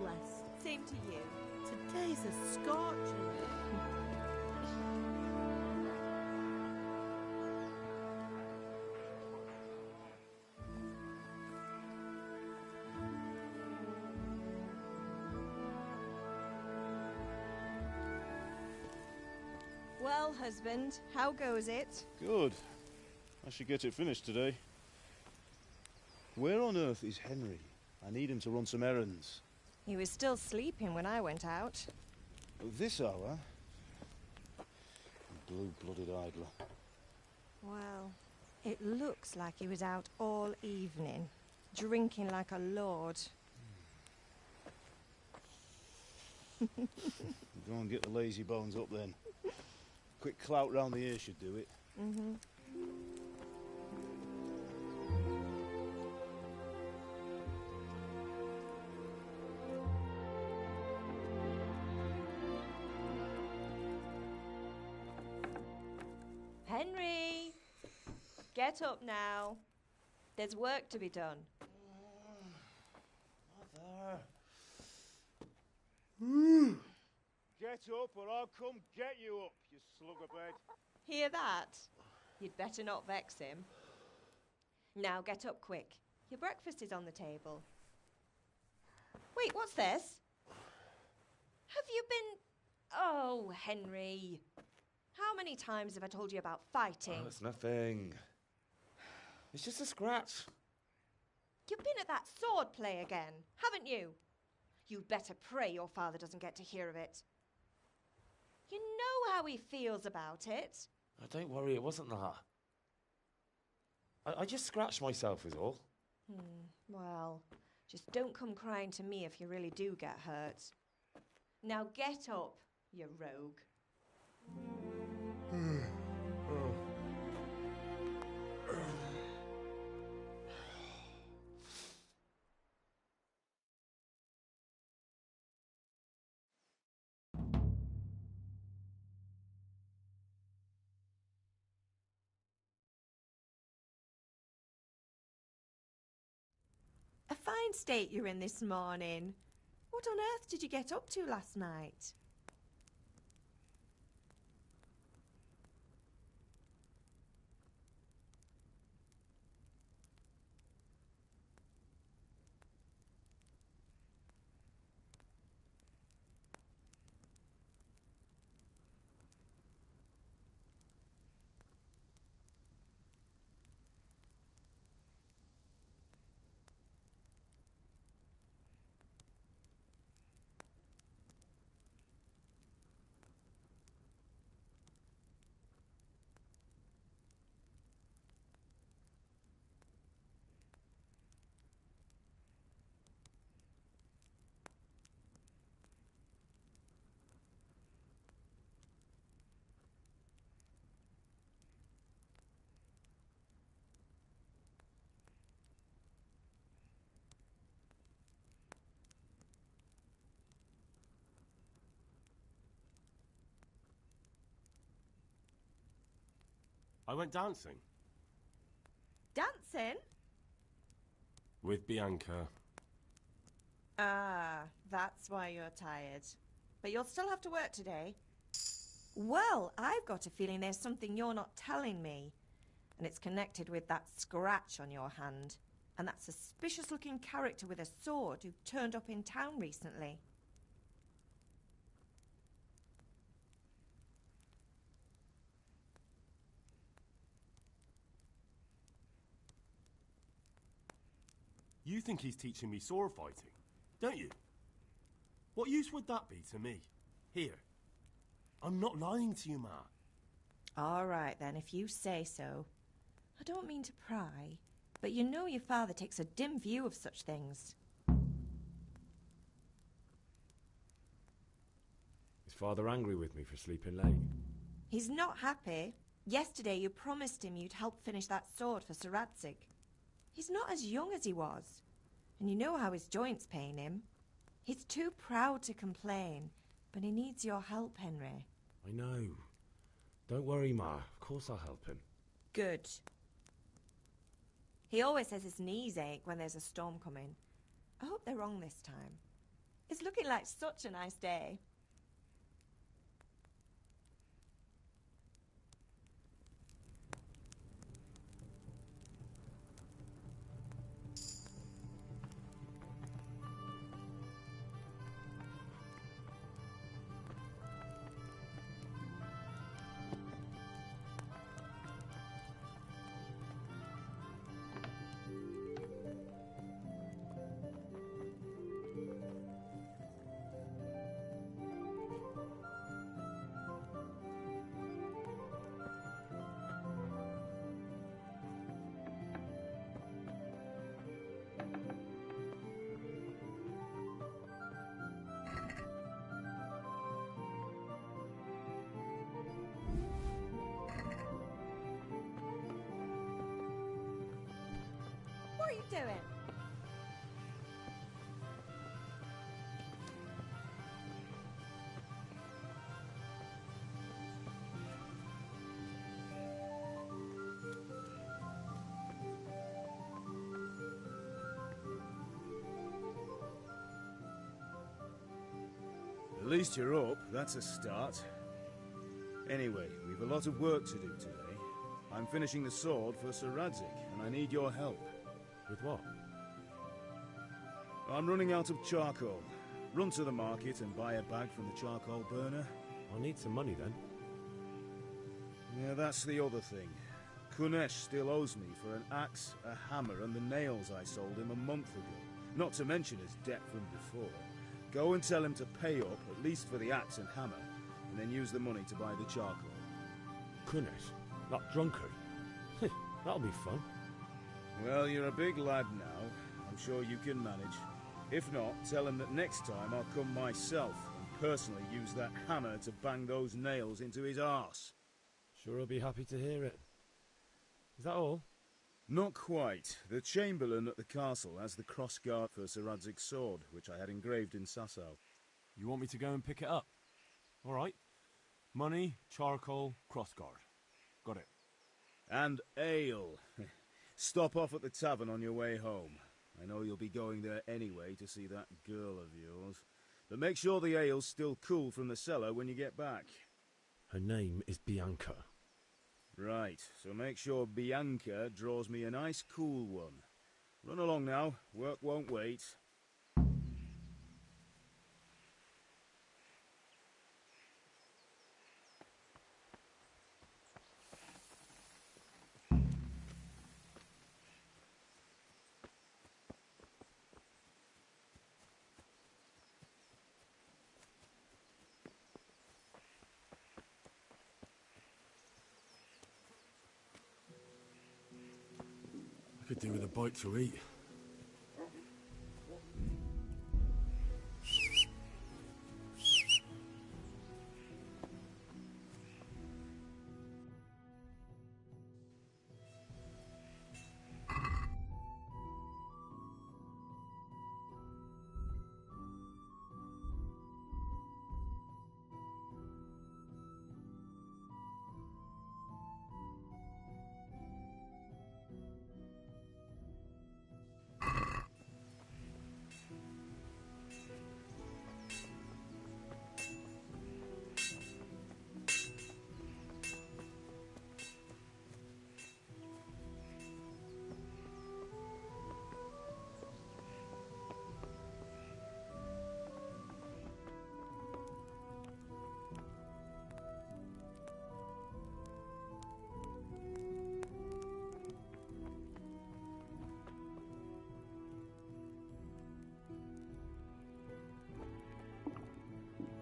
blessed. Same to you. Today's a scorcher. Well, husband, how goes it? Good. I should get it finished today. Where on earth is Henry? I need him to run some errands. He was still sleeping when I went out. This hour? Blue-blooded idler. Well, it looks like he was out all evening, drinking like a lord. Go and get the lazy bones up then. Quick clout round the ear should do it. Mm-hmm. Henry! Get up now. There's work to be done. Mother. Get up or I'll come get you up, you slugabed. Hear that? You'd better not vex him. Now get up quick. Your breakfast is on the table. Wait, what's this? Have you been... Oh, Henry. How many times have I told you about fighting? Oh, it's nothing. It's just a scratch. You've been at that sword play again, haven't you? You'd better pray your father doesn't get to hear of it. You know how he feels about it. Oh, don't worry, it wasn't that. I just scratched myself is all. Well, just don't come crying to me if you really do get hurt. Now get up, you rogue. A fine state you're in this morning. What on earth did you get up to last night? I went dancing. Dancing? With Bianca. Ah, that's why you're tired. But you'll still have to work today. Well, I've got a feeling there's something you're not telling me. And it's connected with that scratch on your hand. And that suspicious-looking character with a sword who turned up in town recently. You think he's teaching me sword fighting, don't you? What use would that be to me? Here. I'm not lying to you, Ma. All right, then, if you say so. I don't mean to pry, but you know your father takes a dim view of such things. Is Father angry with me for sleeping late? He's not happy. Yesterday you promised him you'd help finish that sword for Sir Radzig. He's not as young as he was, and you know how his joints pain him. He's too proud to complain, but he needs your help, Henry. I know. Don't worry, Ma. Of course I'll help him. Good. He always says his knees ache when there's a storm coming. I hope they're wrong this time. It's looking like such a nice day. What are you doing? At least you're up, that's a start. Anyway, we've a lot of work to do today. I'm finishing the sword for Sir Radzig, and I need your help. With what? I'm running out of charcoal. Run to the market and buy a bag from the charcoal burner. I'll need some money then. Yeah, that's the other thing. Kunesh still owes me for an axe, a hammer, and the nails I sold him a month ago. Not to mention his debt from before. Go and tell him to pay up, at least for the axe and hammer, and then use the money to buy the charcoal. Kunesh? That drunkard? That'll be fun. Well, you're a big lad now. I'm sure you can manage. If not, tell him that next time I'll come myself and personally use that hammer to bang those nails into his arse. Sure I'll be happy to hear it. Is that all? Not quite. The Chamberlain at the castle has the crossguard for Sir Radzig's sword, which I had engraved in Sasau. You want me to go and pick it up? All right. Money, charcoal, crossguard. Got it. And ale. Stop off at the tavern on your way home. I know you'll be going there anyway to see that girl of yours. But make sure the ale's still cool from the cellar when you get back. Her name is Bianca. Right, so make sure Bianca draws me a nice cool one. Run along now, work won't wait. I could do with a bite to eat.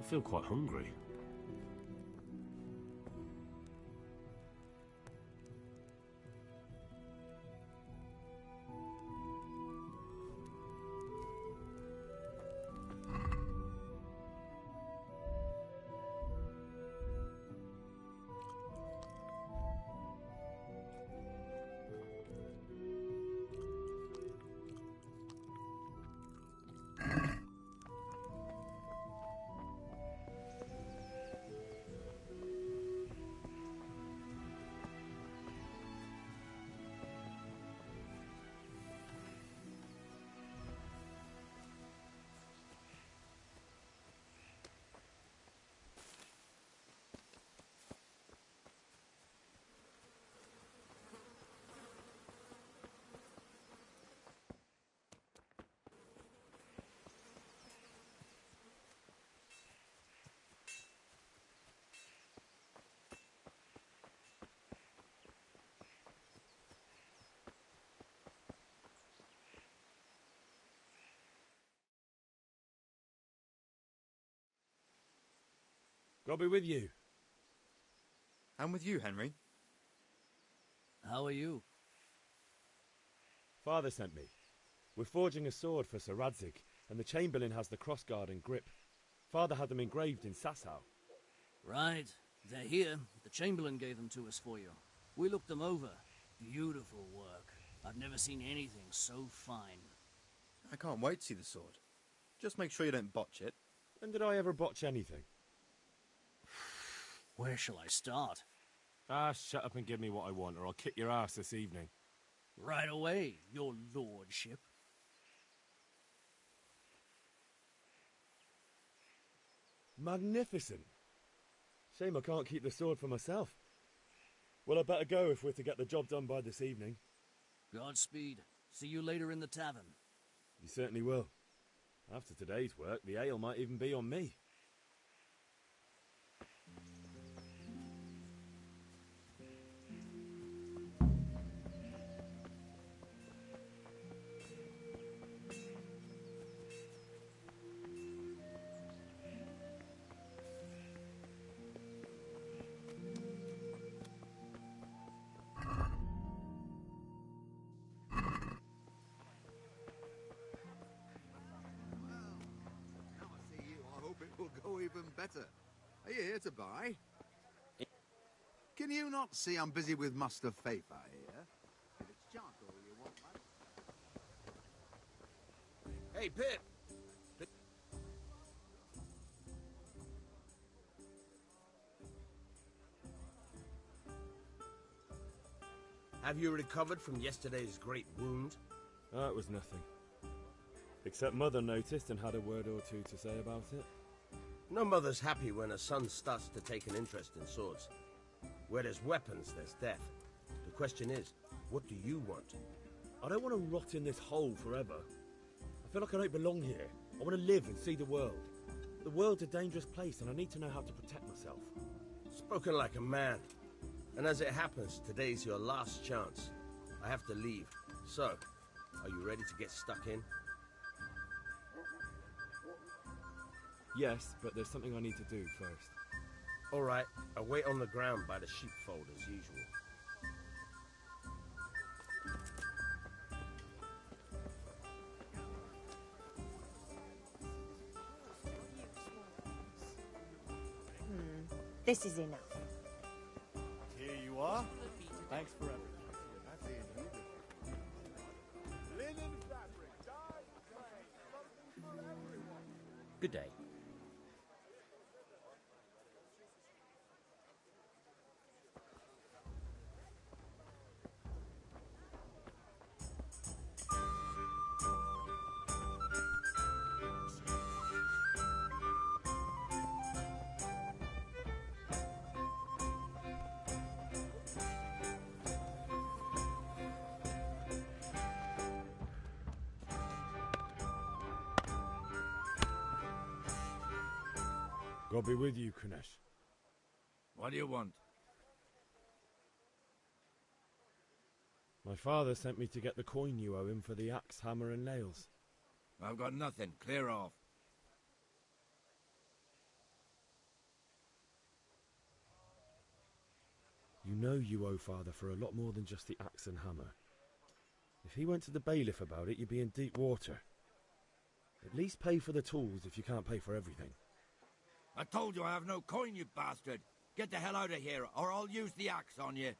I feel quite hungry. God be with you. And with you, Henry. How are you? Father sent me. We're forging a sword for Sir Radzig, and the Chamberlain has the crossguard and grip. Father had them engraved in Sasau. Right. They're here. The Chamberlain gave them to us for you. We looked them over. Beautiful work. I've never seen anything so fine. I can't wait to see the sword. Just make sure you don't botch it. When did I ever botch anything? Where shall I start? Ah, shut up and give me what I want, or I'll kick your ass this evening. Right away, your lordship. Magnificent. Shame I can't keep the sword for myself. Well, I better go if we're to get the job done by this evening. Godspeed. See you later in the tavern. You certainly will. After today's work, the ale might even be on me. Now I see you, I hope it will go even better. Are you here to buy? Can you not see I'm busy with Master Fafa here? If it's charcoal you want, lad. Hey, Pip! Have you recovered from yesterday's great wound? Oh, it was nothing. Except Mother noticed and had a word or two to say about it. No mother's happy when her son starts to take an interest in swords. Where there's weapons, there's death. The question is, what do you want? I don't want to rot in this hole forever. I feel like I don't belong here. I want to live and see the world. The world's a dangerous place and I need to know how to protect myself. Spoken like a man. And as it happens, today's your last chance. I have to leave. So, are you ready to get stuck in? Yes, but there's something I need to do first. All right, I'll wait on the ground by the sheepfold as usual. This is enough. Here you are. Thanks for everything. That's it. Linen fabric, dyed plain, something for everyone. Good day. God be with you, Kunesh. What do you want? My father sent me to get the coin you owe him for the axe, hammer and nails. I've got nothing. Clear off. You know you owe father for a lot more than just the axe and hammer. If he went to the bailiff about it, you'd be in deep water. At least pay for the tools if you can't pay for everything. I told you I have no coin, you bastard. Get the hell out of here, or I'll use the axe on you.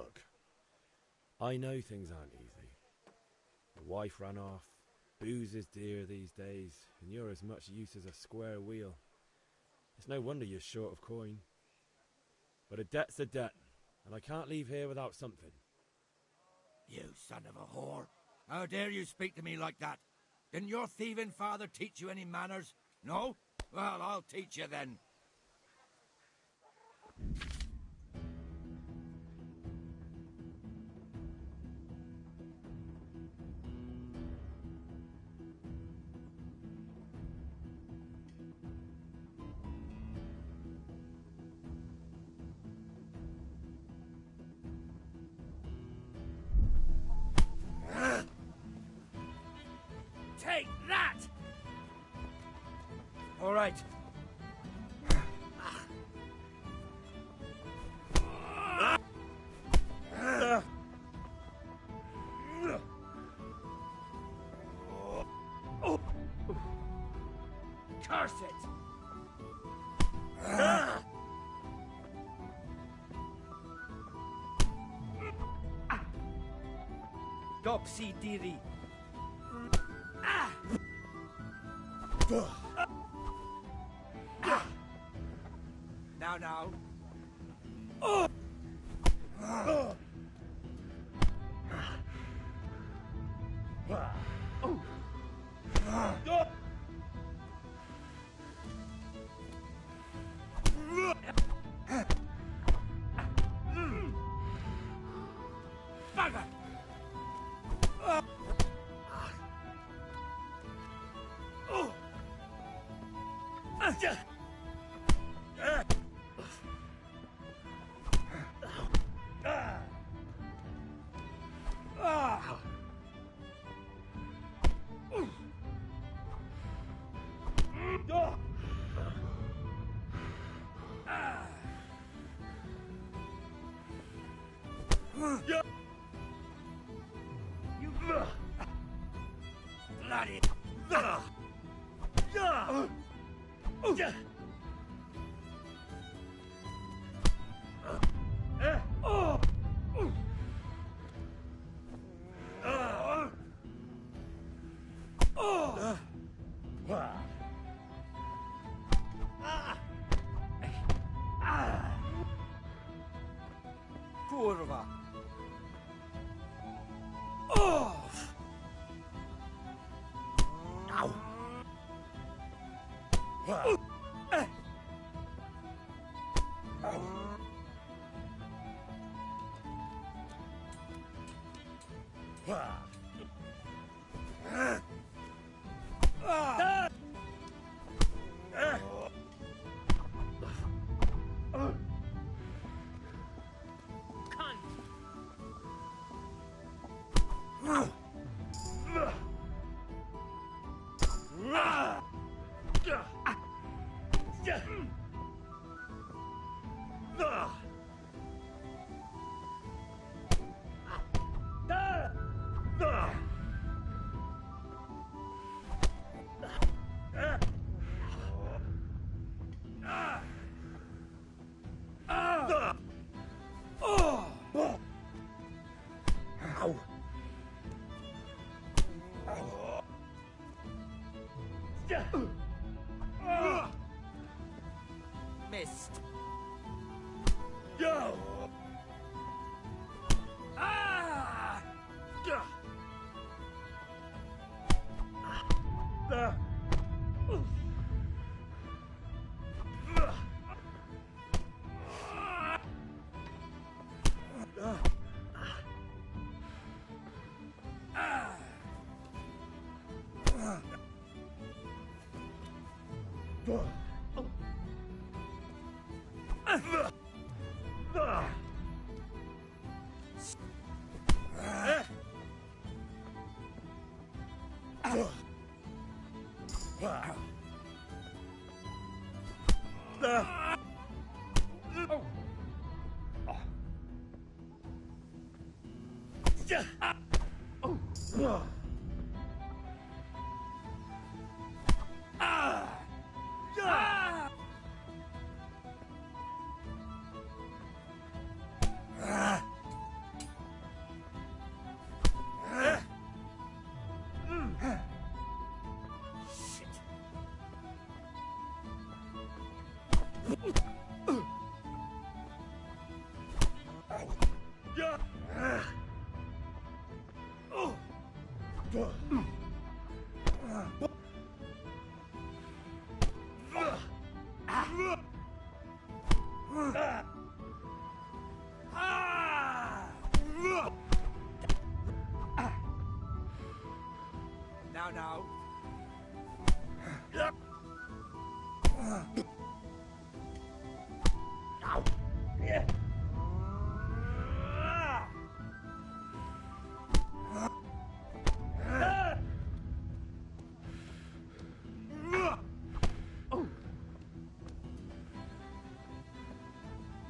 Look, I know things aren't easy. The wife ran off, booze is dear these days, and you're as much use as a square wheel. It's no wonder you're short of coin. But a debt's a debt, and I can't leave here without something. You son of a whore. How dare you speak to me like that? Didn't your thieving father teach you any manners? No? Well, I'll teach you then. Take that! All right. Curse it! Dopsy Diri. Now. Bugger! You bloody... Kurwa. Missed. Go! Now.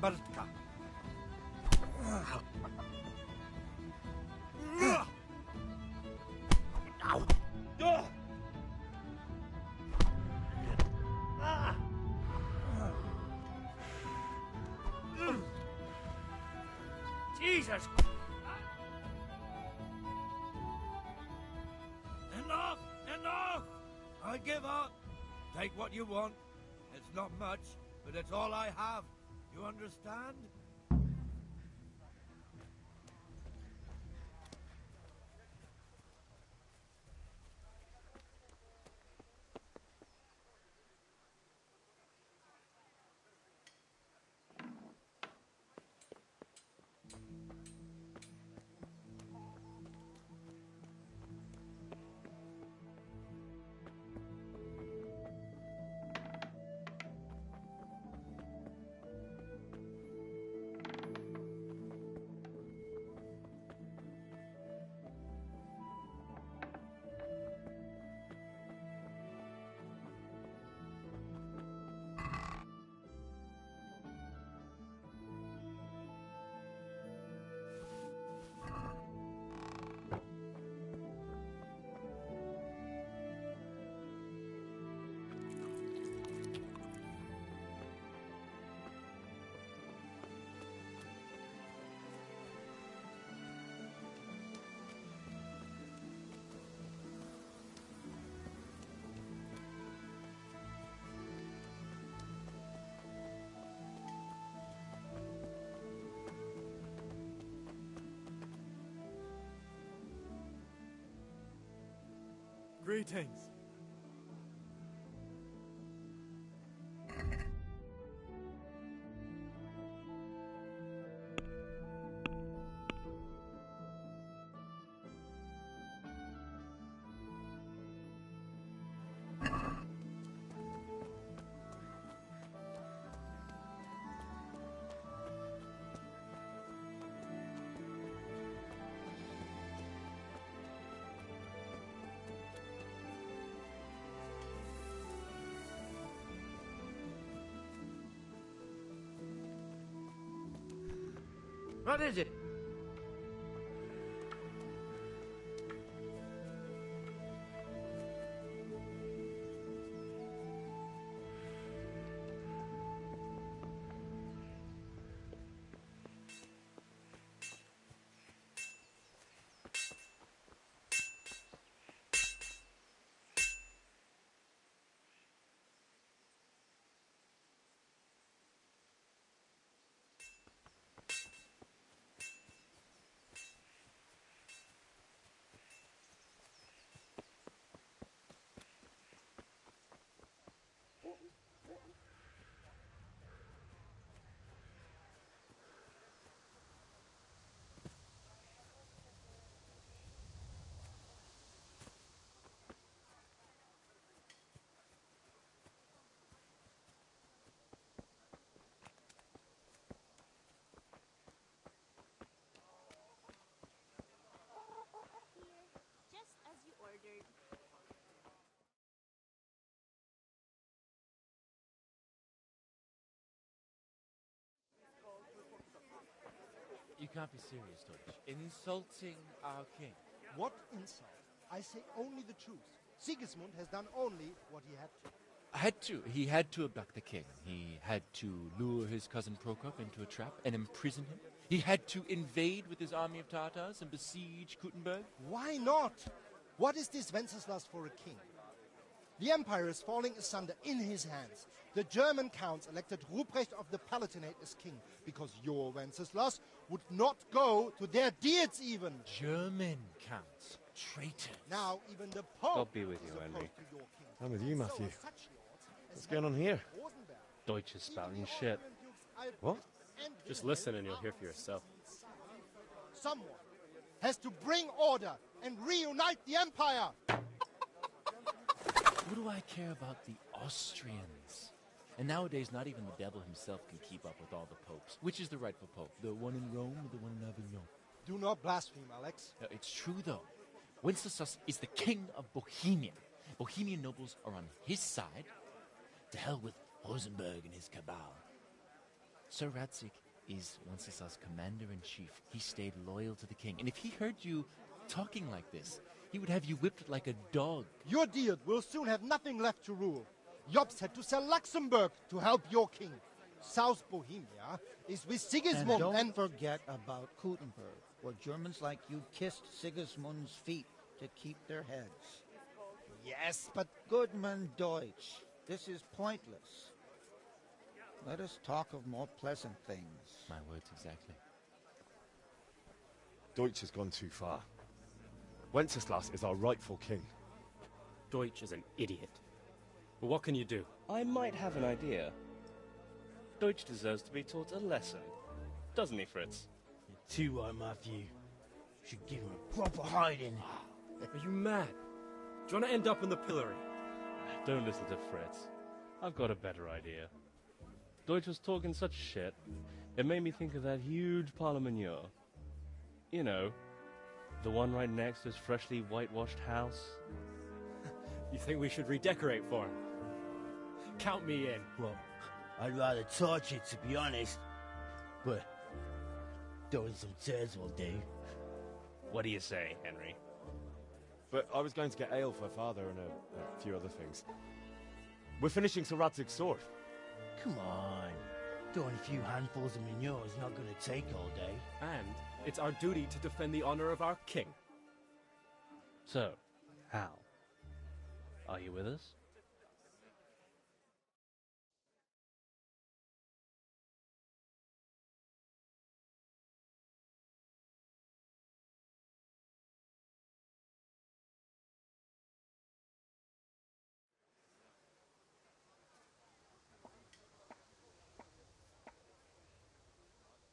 Bartka. Jesus! Enough! Enough! I give up. Take what you want. It's not much, but it's all I have. You understand? Greetings. What is it? Just as you ordered. You can't be serious, Deutsch. Insulting our king. What insult? I say only the truth. Sigismund has done only what he had to. Had to. He had to abduct the king. He had to lure his cousin Prokop into a trap and imprison him. He had to invade with his army of Tartars and besiege Kuttenberg. Why not? What is this Wenceslas for a king? The empire is falling asunder in his hands. The German counts elected Ruprecht of the Palatinate as king because your Wenceslas would not go to their deeds even. German counts. Traitors. Now even the Pope God be with you, is Henry. opposed to your king. I'm with you, So Matthew. are such lords as What's going on Henry here? Rosenberg. Deutsch is spouting Even the shit. Austrian dukes Albrecht What? and Just Wilhelm listen and you'll are hear for yourself. Someone has to bring order and reunite the empire. What do I care about the Austrians? And nowadays, not even the devil himself can keep up with all the popes. Which is the rightful pope? The one in Rome or the one in Avignon? Do not blaspheme, Alex. It's true, though. Wenceslas is the king of Bohemia. Bohemian nobles are on his side. To hell with Rosenberg and his cabal. Sir Ratzik is Wenceslas' commander-in-chief. He stayed loyal to the king. And if he heard you talking like this, he would have you whipped like a dog. Your Diet will soon have nothing left to rule. Jobst had to sell Luxembourg to help your king. South Bohemia is with Sigismund And don't forget about Kuttenberg, where Germans like you kissed Sigismund's feet to keep their heads. Yes, but Goodman Deutsch, this is pointless. Let us talk of more pleasant things. My words exactly. Deutsch has gone too far. Wenceslas is our rightful king. Deutsch is an idiot. But what can you do? I might have an idea. Deutsch deserves to be taught a lesson. Doesn't he, Fritz? You're too right, Matthew. Should give him a proper hiding. Are you mad? Do you want to end up in the pillory? Don't listen to Fritz. I've got a better idea. Deutsch was talking such shit, it made me think of that huge Parlement. You know, the one right next to his freshly whitewashed house. You think we should redecorate for him? Count me in. Well, I'd rather torch it, to be honest. But throwing some tears will do. What do you say, Henry? But I was going to get ale for father and a few other things. We're finishing Sir Radzig's sword. Come on. Throwing a few handfuls of manure is not going to take all day. And it's our duty to defend the honor of our king. So, Hal, are you with us?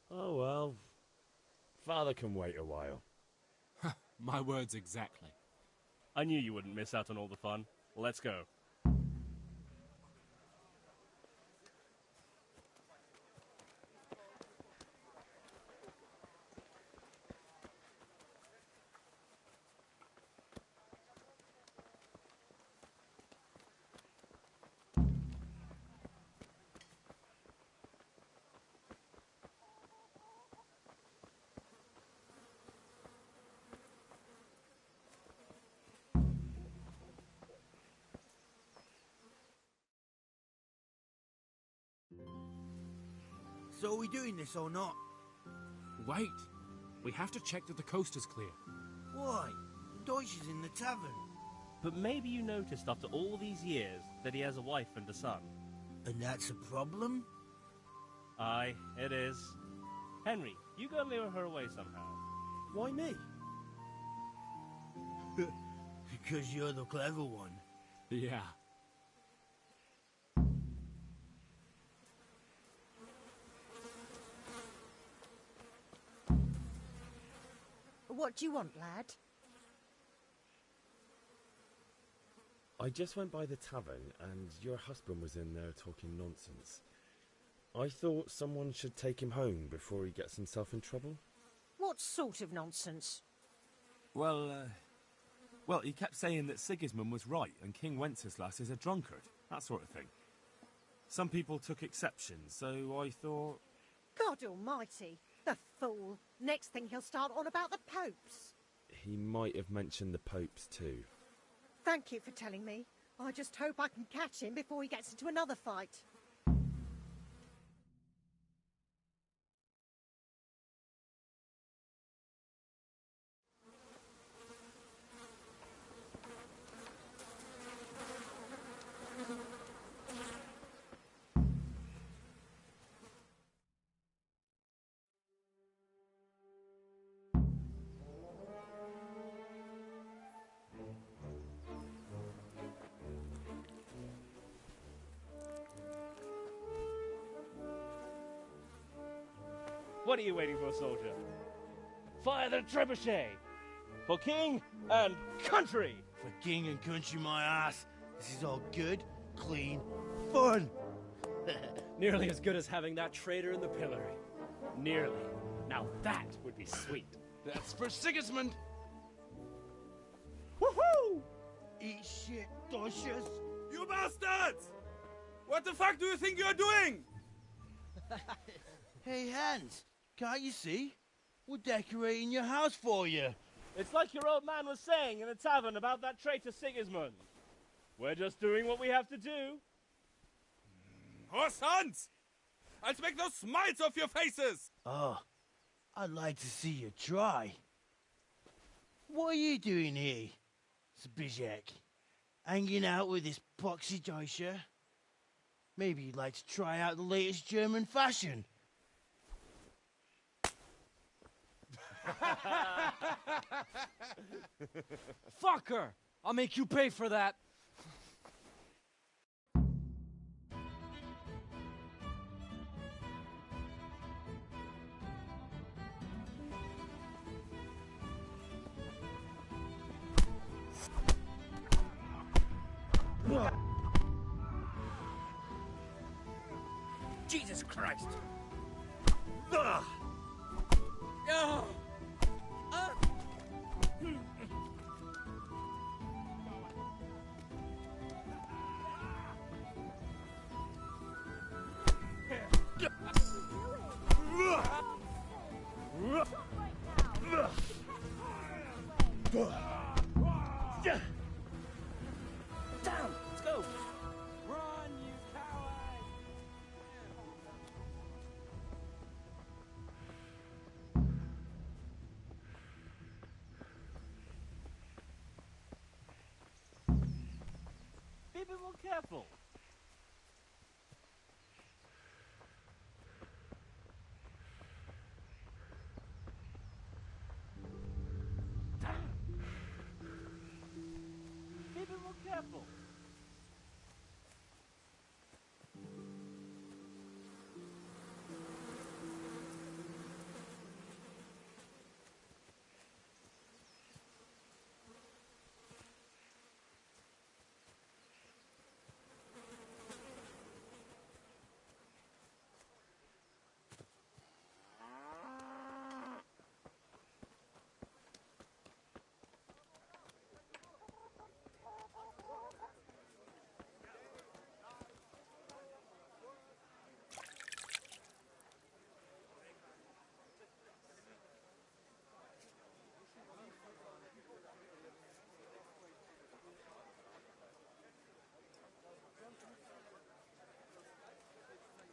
Oh well. Father can wait a while. My words exactly. I knew you wouldn't miss out on all the fun. Let's go. So are we doing this or not? Wait. We have to check that the coast is clear. Why? Deutsch is in the tavern. But maybe you noticed after all these years that he has a wife and a son. And that's a problem? Aye, it is. Henry, you go lure her away somehow. Why me? Because you're the clever one. Yeah. What do you want, lad? I just went by the tavern and your husband was in there talking nonsense. I thought someone should take him home before he gets himself in trouble. What sort of nonsense? Well, he kept saying that Sigismund was right and King Wenceslas is a drunkard. That sort of thing. Some people took exception, so I thought... God almighty, the fool. Next thing he'll start on about the popes. He might have mentioned the popes too. Thank you for telling me. I just hope I can catch him before he gets into another fight. What are you waiting for, soldier? Fire the trebuchet! For king and country! For king and country, my ass. This is all good, clean, fun. Nearly as good as having that traitor in the pillory. Nearly. Now that would be sweet. That's for Sigismund. Woohoo! Eat shit, Docious. You bastards! What the fuck do you think you're doing? Hey, Hans, can't you see? We're decorating your house for you. It's like your old man was saying in the tavern about that traitor Sigismund. We're just doing what we have to do. Oh, sons! I'll make those smiles off your faces! Oh, I'd like to see you try. What are you doing here, Zbyszek? Hanging out with this poxy Deutscher? Maybe you'd like to try out the latest German fashion. Fuck her! I'll make you pay for that. Jesus Christ! Ugh. Oh. Down! Let's go! Run, you coward! Be a bit more careful. Be a bit more careful.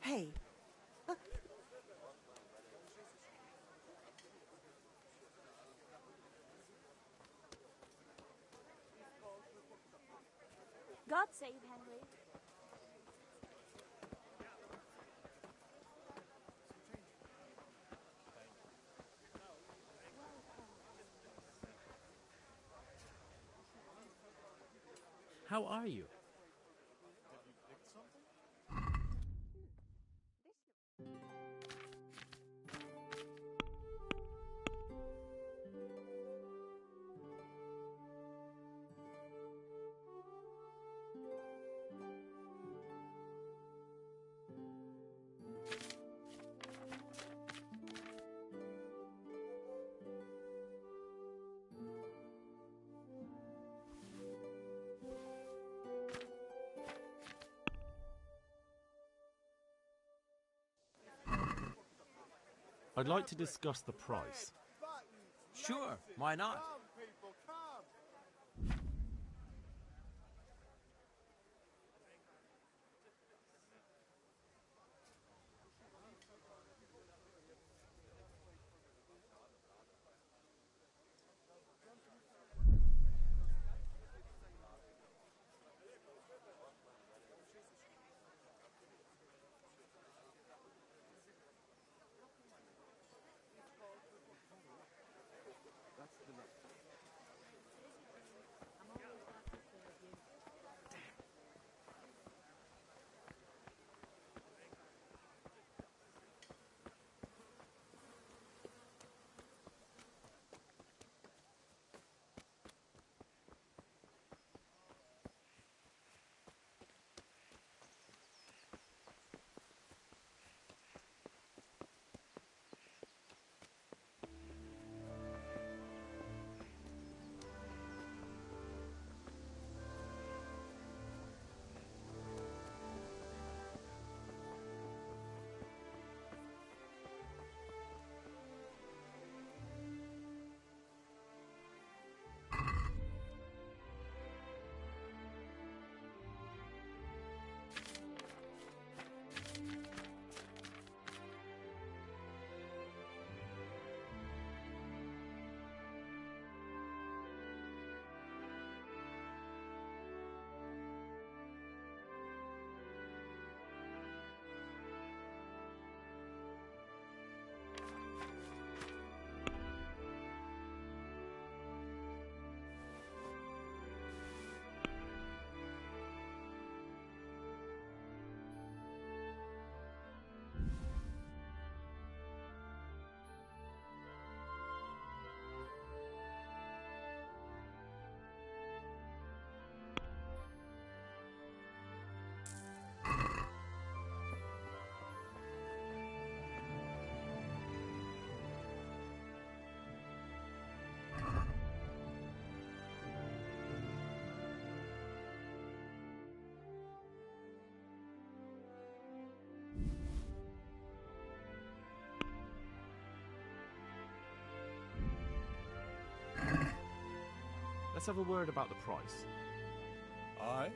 Hey. God save Henry. How are you? I'd like to discuss the price. Sure, why not? let's have a word about the price. Aye?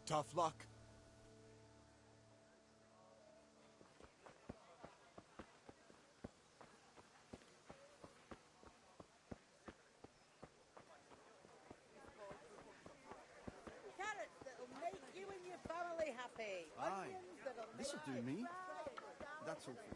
Tough luck. Carrots that'll make you and your family happy. Aye. Onions that'll This'll make do you me. cry. That's all for you.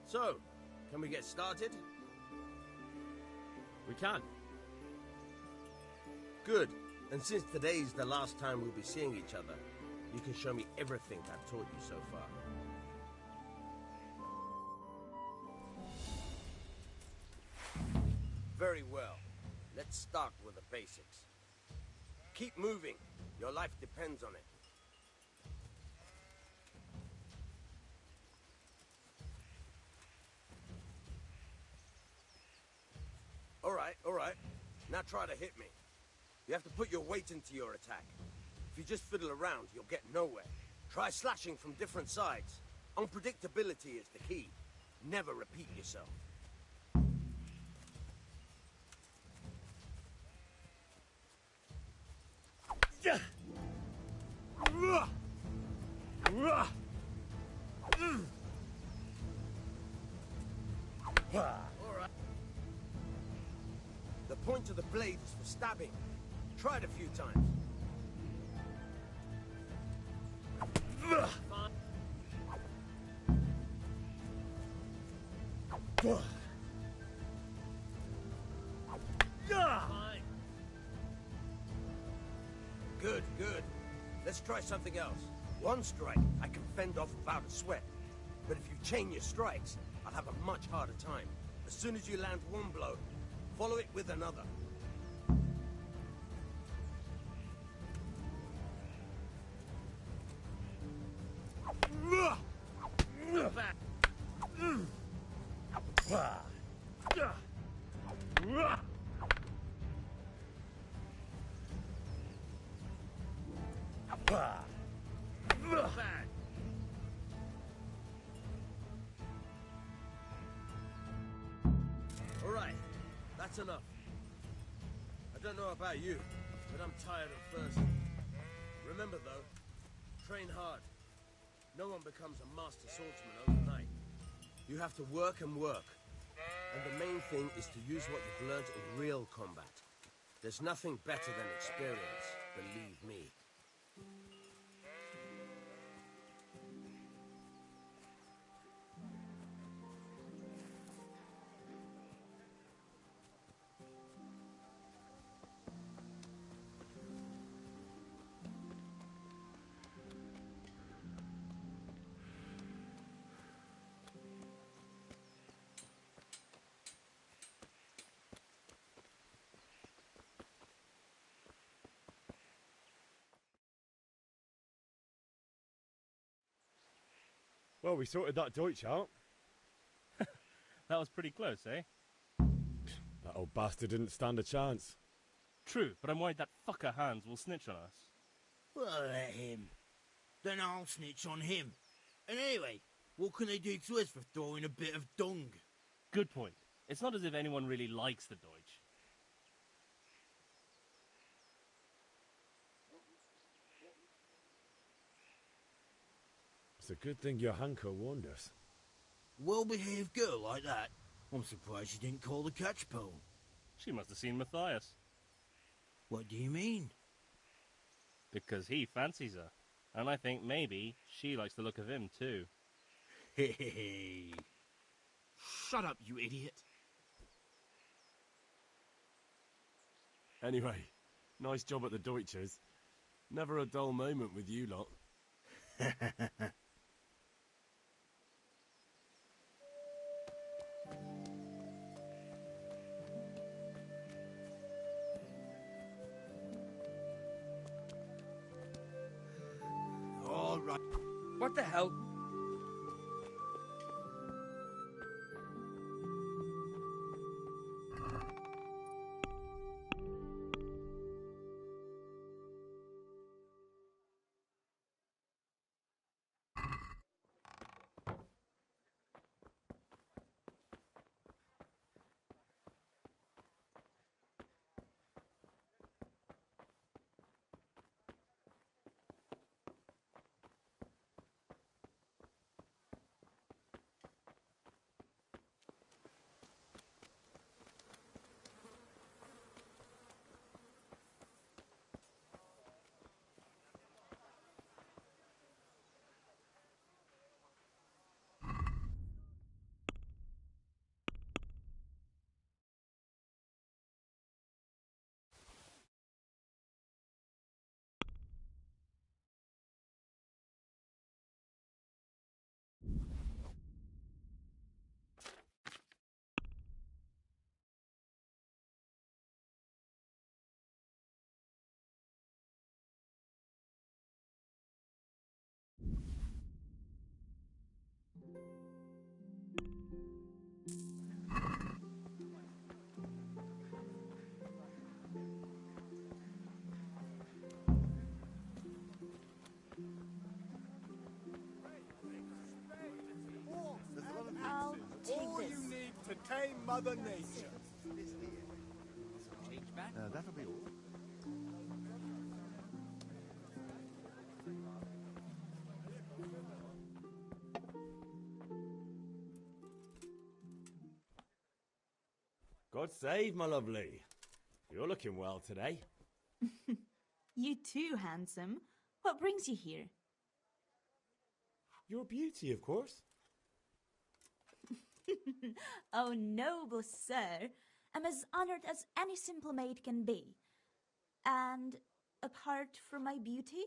So, can we get started? We can. Good. And since today's the last time we'll be seeing each other, you can show me everything I've taught you so far. Very well. Let's start with the basics. Keep moving. Your life depends on it. All right. Now try to hit me. You have to put your weight into your attack. If you just fiddle around, you'll get nowhere. Try slashing from different sides. Unpredictability is the key. Never repeat yourself. All right. The point of the blade is for stabbing. Try it a few times. Good, good. Let's try something else. One strike, I can fend off without a sweat. But if you chain your strikes, I'll have a much harder time. As soon as you land one blow, follow it with another. All right, that's enough. I don't know about you, but I'm tired and thirsty. Remember though, train hard. No one becomes a master swordsman overnight. You have to work and work. And the main thing is to use what you've learned in real combat. There's nothing better than experience, believe me. Well, we sorted that Deutsch out. That was pretty close, eh? That old bastard didn't stand a chance. True, but I'm worried that fucker Hans will snitch on us. Well, let him. Then I'll snitch on him. And anyway, what can they do to us for throwing a bit of dung? Good point. It's not as if anyone really likes the Deutsch. It's a good thing your Hanko warned us. Well-behaved girl like that. I'm surprised she didn't call the catch pole. She must have seen Matthias. What do you mean? Because he fancies her. And I think maybe she likes the look of him too. Hey. Shut up, you idiot. Anyway, nice job at the Deutschers. Never a dull moment with you lot. All right. What the hell? I'll take All this. you need to tame Mother Nature. That'll be all. God save, my lovely. You're looking well today. You too, handsome. What brings you here? Your beauty, of course. Oh, noble sir, I'm as honored as any simple maid can be. And apart from my beauty,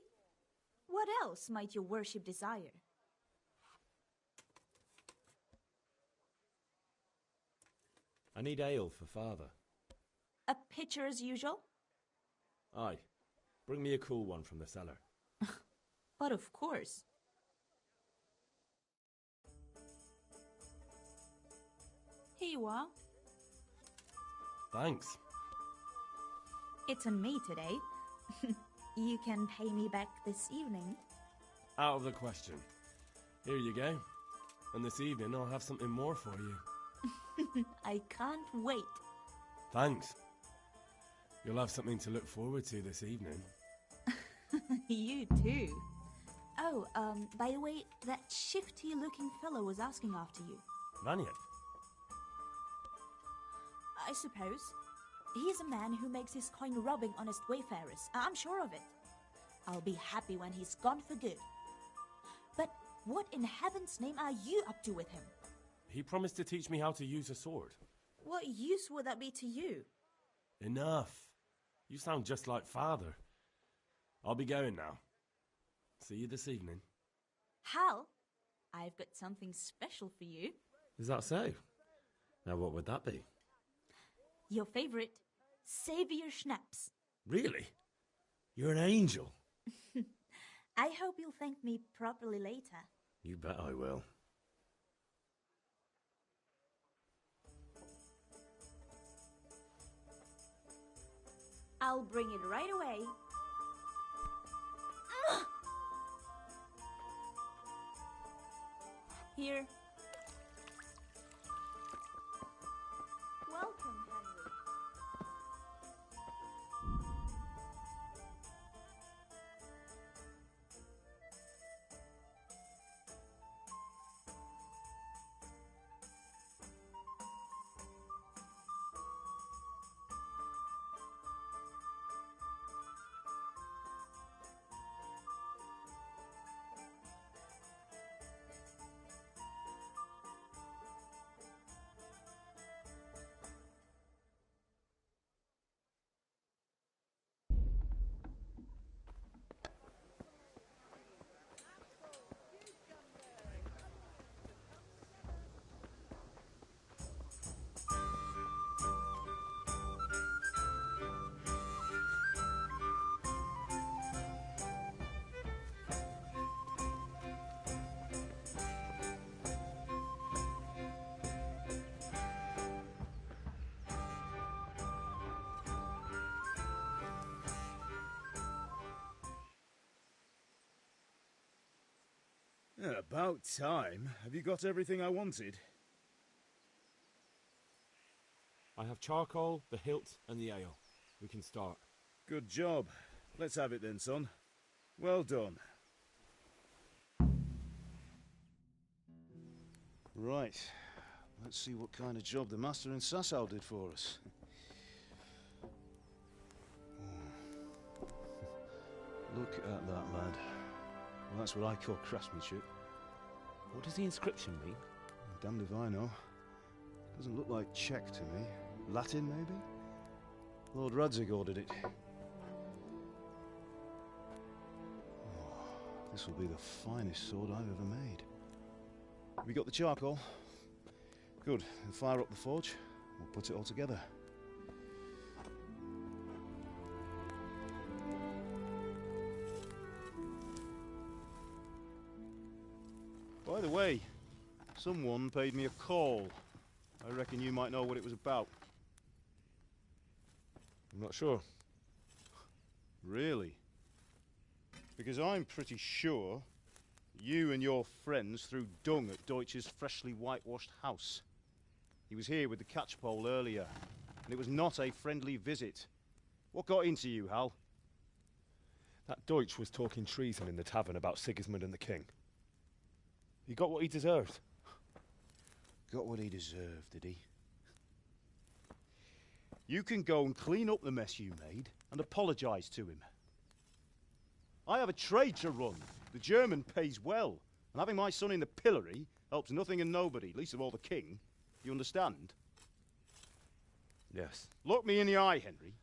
what else might your worship desire? I need ale for father. A pitcher as usual? Aye. Bring me a cool one from the cellar. But of course. Here you are. Thanks. It's on me today. You can pay me back this evening. Out of the question. Here you go. And this evening I'll have something more for you. I can't wait. Thanks. You'll have something to look forward to this evening. You too. Oh, by the way, that shifty-looking fellow was asking after you. Vanya? I suppose. He's a man who makes his coin robbing honest wayfarers. I'm sure of it. I'll be happy when he's gone for good. But what in heaven's name are you up to with him? He promised to teach me how to use a sword. What use would that be to you? Enough. You sound just like father. I'll be going now. See you this evening. Hal, I've got something special for you. Is that so? Now what would that be? Your favorite, Savior Schnapps. Really? You're an angel. I hope you'll thank me properly later. You bet I will. I'll bring it right away. Here. About time. Have you got everything I wanted? I have charcoal, the hilt, and the ale. We can start. Good job. Let's have it then, son. Well done. Right. Let's see what kind of job the master in Sasau did for us. Look at that, lad. Well, that's what I call craftsmanship. What does the inscription mean? Damned if I know. Doesn't look like Czech to me. Latin, maybe? Lord Radzig ordered it. Oh, this will be the finest sword I've ever made. Have you got the charcoal? Good. Then fire up the forge. We'll put it all together. By the way, someone paid me a call. I reckon you might know what it was about. I'm not sure. Really? Because I'm pretty sure you and your friends threw dung at Deutsch's freshly whitewashed house. He was here with the catchpole earlier, and it was not a friendly visit. What got into you, Hal? That Deutsch was talking treason in the tavern about Sigismund and the king. He got what he deserved. Got what he deserved, did he? You can go and clean up the mess you made and apologise to him. I have a trade to run. The German pays well, and having my son in the pillory helps nothing and nobody, least of all the king. You understand? Yes. Look me in the eye, Henry.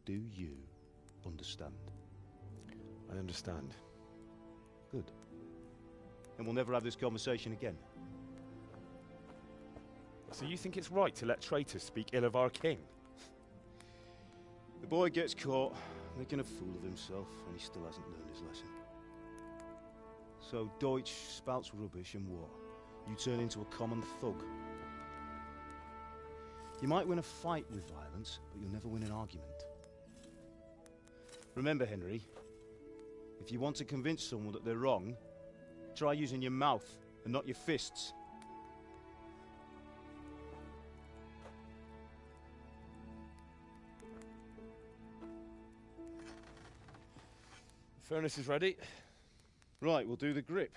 Do you understand? I understand. Good. Then we'll never have this conversation again. So you think it's right to let traitors speak ill of our king? The boy gets caught, making a fool of himself, and he still hasn't learned his lesson. So Deutsch spouts rubbish, and what? You turn into a common thug. You might win a fight with violence, but you'll never win an argument. Remember, Henry, if you want to convince someone that they're wrong, try using your mouth and not your fists. The furnace is ready. Right, we'll do the grip.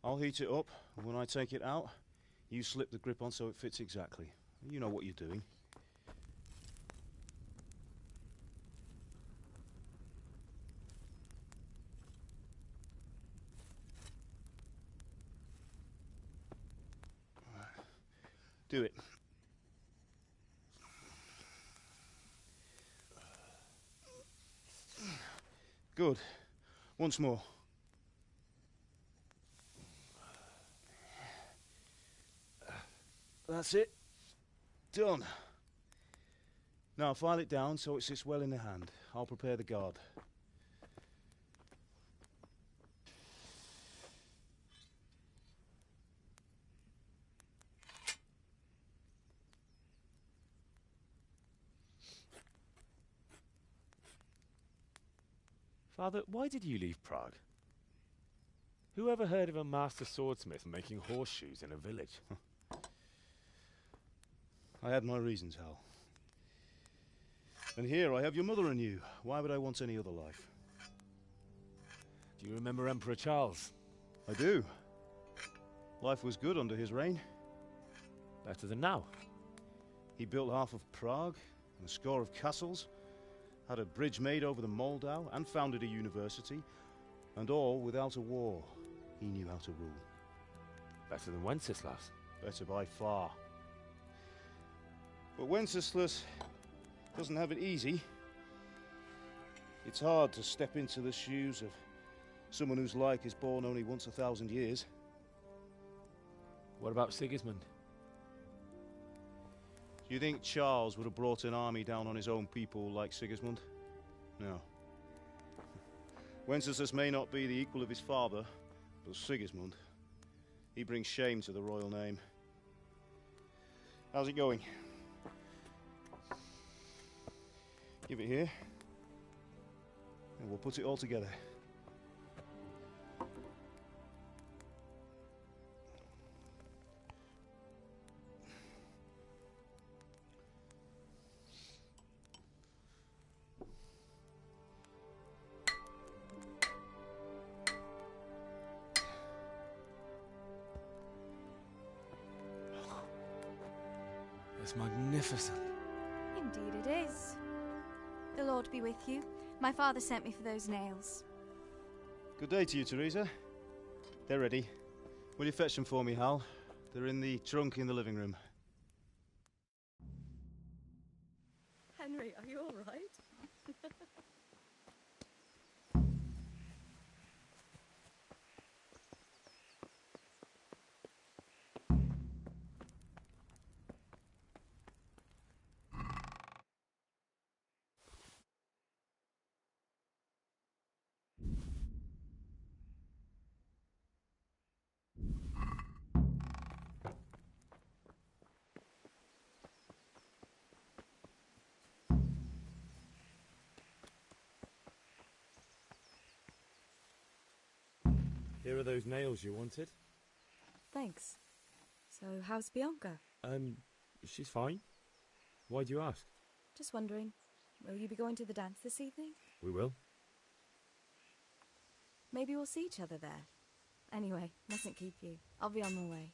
I'll heat it up, and when I take it out, you slip the grip on so it fits exactly. You know what you're doing. Do it. Good. Once more. That's it. Done. Now file it down so it sits well in the hand. I'll prepare the guard. Father, why did you leave Prague? Who ever heard of a master swordsmith making horseshoes in a village? I had my reasons, Hal. And here I have your mother and you. Why would I want any other life? Do you remember Emperor Charles? I do. Life was good under his reign. Better than now. He built half of Prague and a score of castles, had a bridge made over the Moldau, and founded a university, and all without a war. He knew how to rule. Better than Wenceslas. Better by far. But Wenceslas doesn't have it easy. It's hard to step into the shoes of someone whose like is born only once 1,000 years. What about Sigismund? Do you think Charles would have brought an army down on his own people like Sigismund? No. Wenceslas may not be the equal of his father, but Sigismund, he brings shame to the royal name. How's it going? Give it here. And we'll put it all together. It's magnificent. Indeed it is. The Lord be with you. My father sent me for those nails. Good day to you, Teresa. They're ready. Will you fetch them for me, Hal? They're in the trunk in the living room. Henry, are you all right? Here are those nails you wanted. Thanks. So, how's Bianca? She's fine. Why do you ask? Just wondering, will you be going to the dance this evening? We will. Maybe we'll see each other there. Anyway, mustn't keep you. I'll be on my way.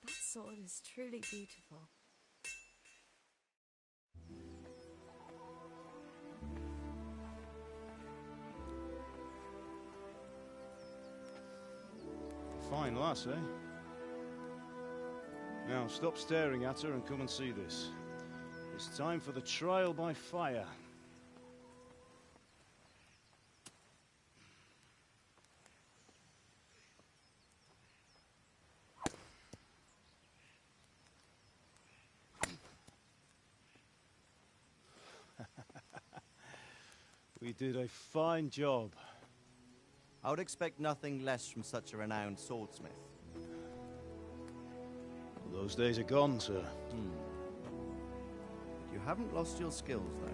That sword is truly beautiful. Fine lass, eh? Now, stop staring at her and come and see this. It's time for the trial by fire. We did a fine job. I would expect nothing less from such a renowned swordsmith. Well, those days are gone, sir. You haven't lost your skills, though.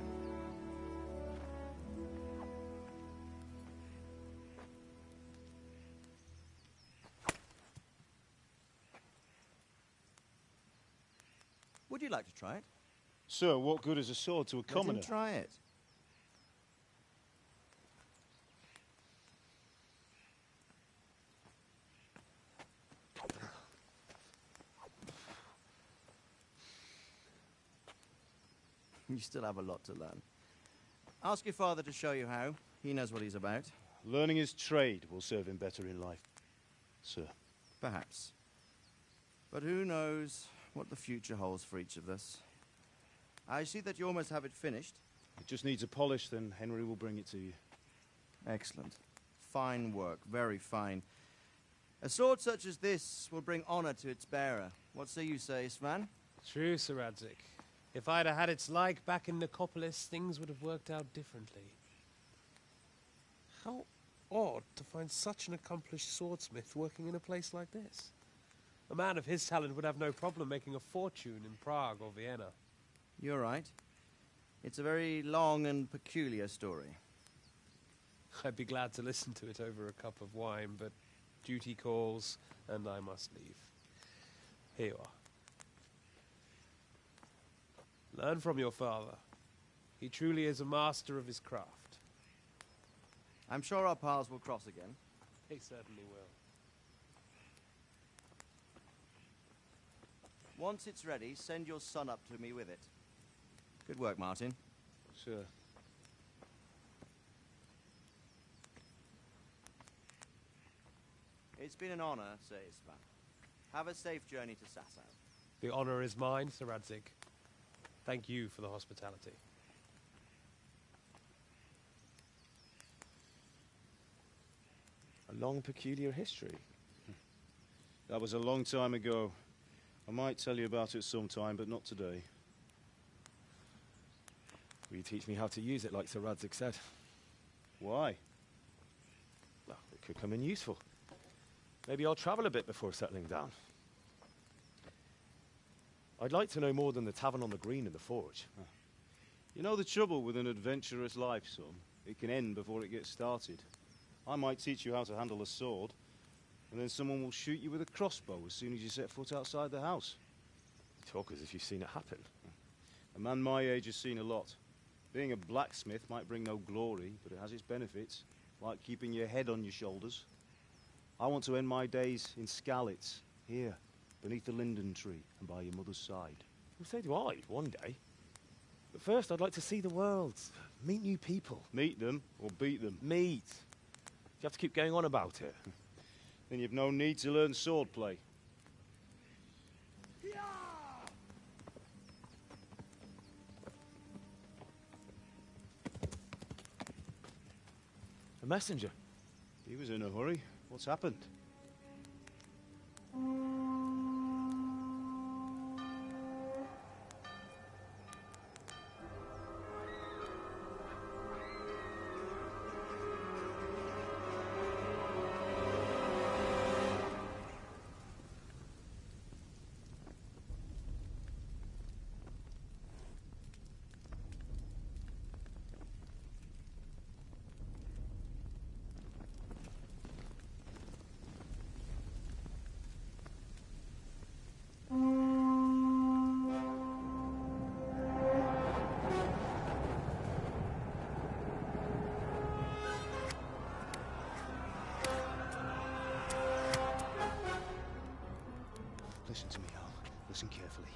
Would you like to try it? Sir, what good is a sword to a commoner? Let him try it. You still have a lot to learn. Ask your father to show you how. He knows what he's about. Learning his trade will serve him better in life, sir. Perhaps. But who knows what the future holds for each of us. I see that you almost have it finished. It just needs a polish, then Henry will bring it to you. Excellent. Fine work, very fine. A sword such as this will bring honor to its bearer. What say you, Svan? True, Sir Radzik. If I'd have had its like back in Nicopolis, things would have worked out differently. How odd to find such an accomplished swordsmith working in a place like this. A man of his talent would have no problem making a fortune in Prague or Vienna. You're right. It's a very long and peculiar story. I'd be glad to listen to it over a cup of wine, but duty calls, and I must leave. Here you are. Learn from your father. He truly is a master of his craft. I'm sure our paths will cross again. He certainly will. Once it's ready, send your son up to me with it. Good work, Martin. Sure. It's been an honor, Sir Isvan. Have a safe journey to Sasau. The honor is mine, Sir Radzik. Thank you for the hospitality. A long, peculiar history. That was a long time ago. I might tell you about it sometime, but not today. Will you teach me how to use it like Sir Radzik said? Why? Well, it could come in useful. Maybe I'll travel a bit before settling down. I'd like to know more than the tavern on the green and the forge. You know the trouble with an adventurous life, son? It can end before it gets started. I might teach you how to handle a sword, and then someone will shoot you with a crossbow as soon as you set foot outside the house. You talk as if you've seen it happen. A man my age has seen a lot. Being a blacksmith might bring no glory, but it has its benefits, like keeping your head on your shoulders. I want to end my days in Skalitz, here, beneath the linden tree and by your mother's side. Well, so do I, one day. But first, I'd like to see the world, meet new people. Meet them or beat them? Meet. You have to keep going on about it. Then you've no need to learn swordplay. A messenger. He was in a hurry. What's happened? Listen to me, Al. Listen carefully.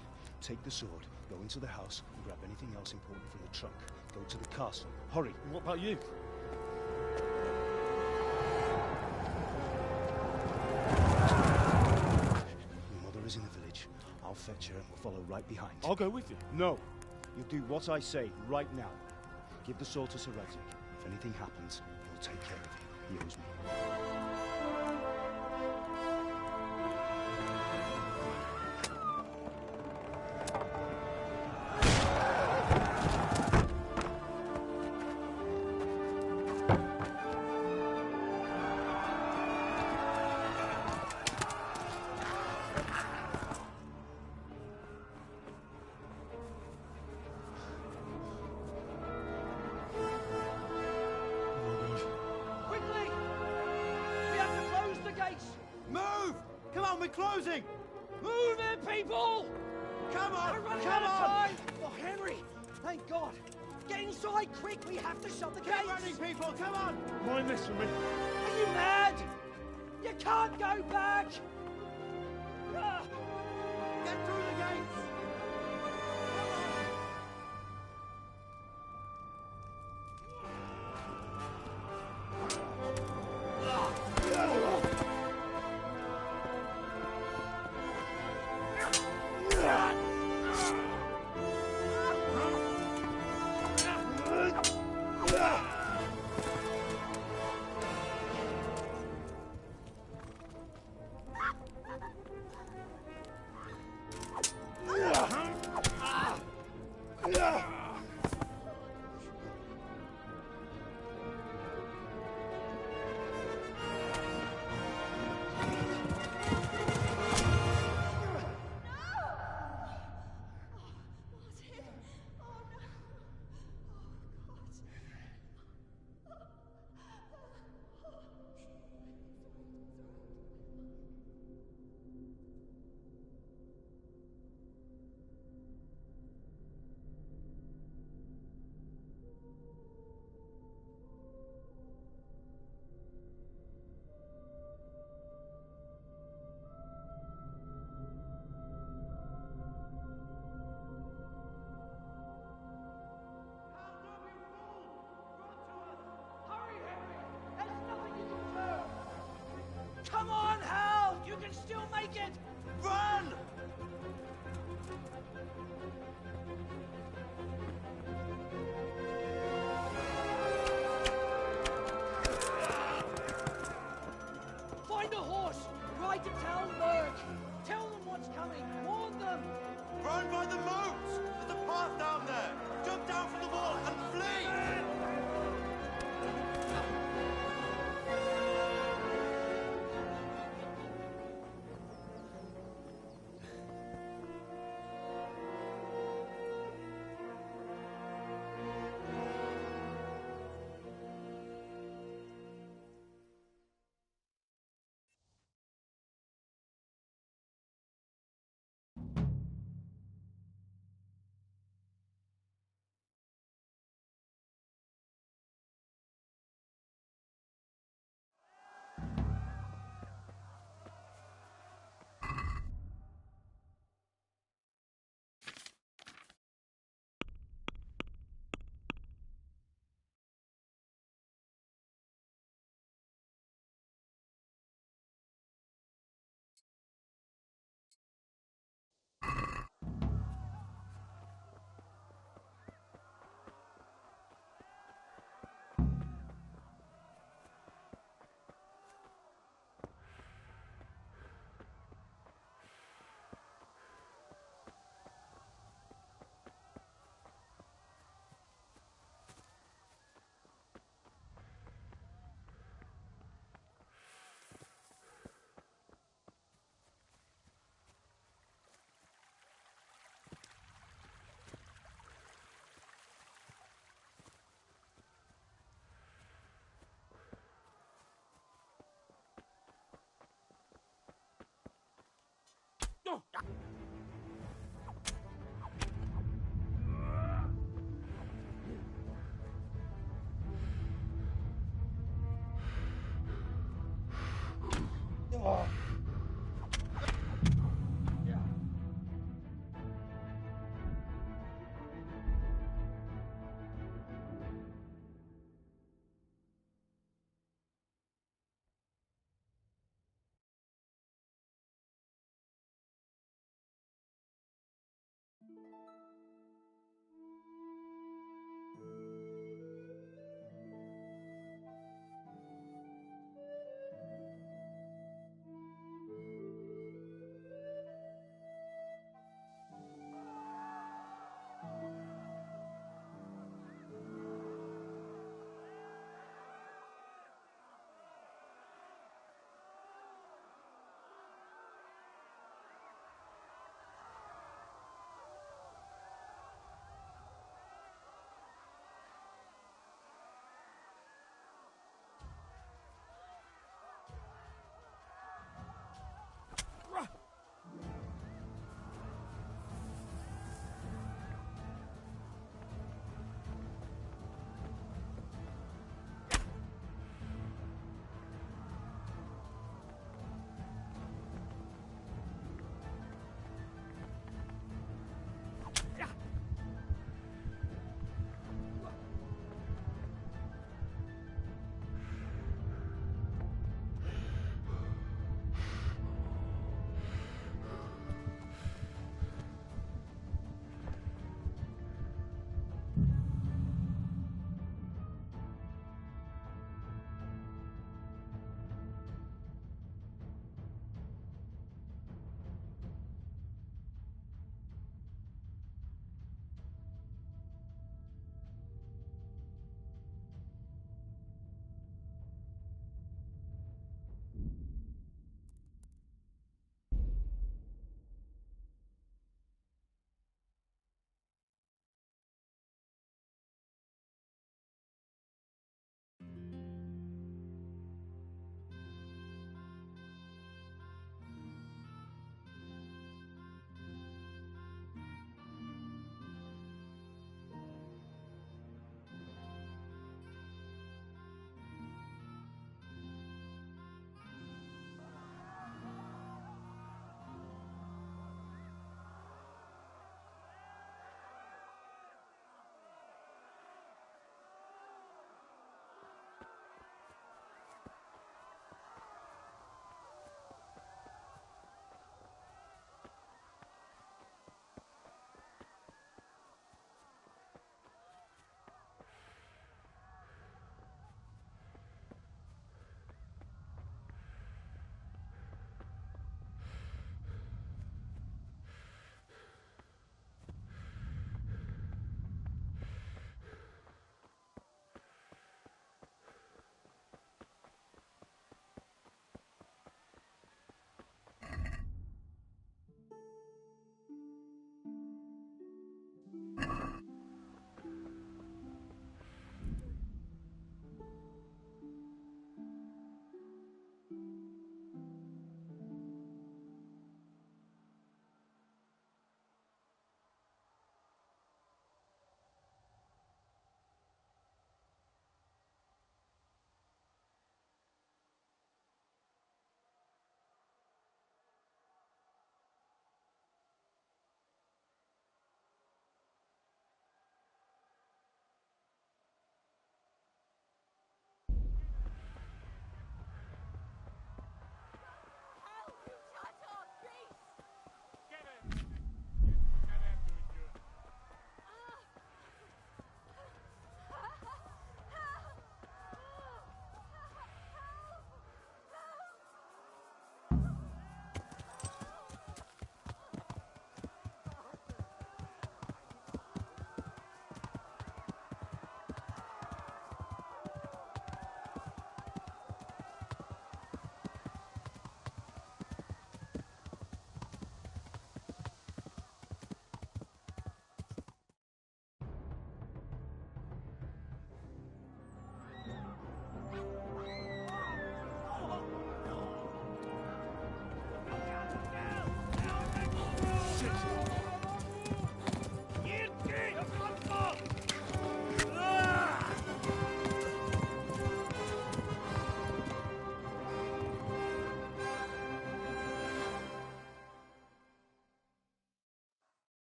Take the sword, go into the house, and grab anything else important from the trunk. Go to the castle. Hurry. And what about you? Your mother is in the village. I'll fetch her and we'll follow right behind. I'll go with you. No. You'll do what I say right now. Give the sword to Sir Radzik. If anything happens, he'll take care of you. He owes me. Quickly! We have to close the gates! Move! Come on, we're closing! Move it, people! Come on! We're running Come out of on! time! Oh, Henry! Thank God! Get inside, quick! We have to shut the gates! Get running, people! Come on! Mind this for me. Are you mad? You can't go back! Ah! Get through the gates! Come on, Hal! You can still make it! Run! Find a horse! Ride to town, Merc! Tell them what's coming! Warn them! Run by the moat! There's a path down there! Jump down from the wall and flee!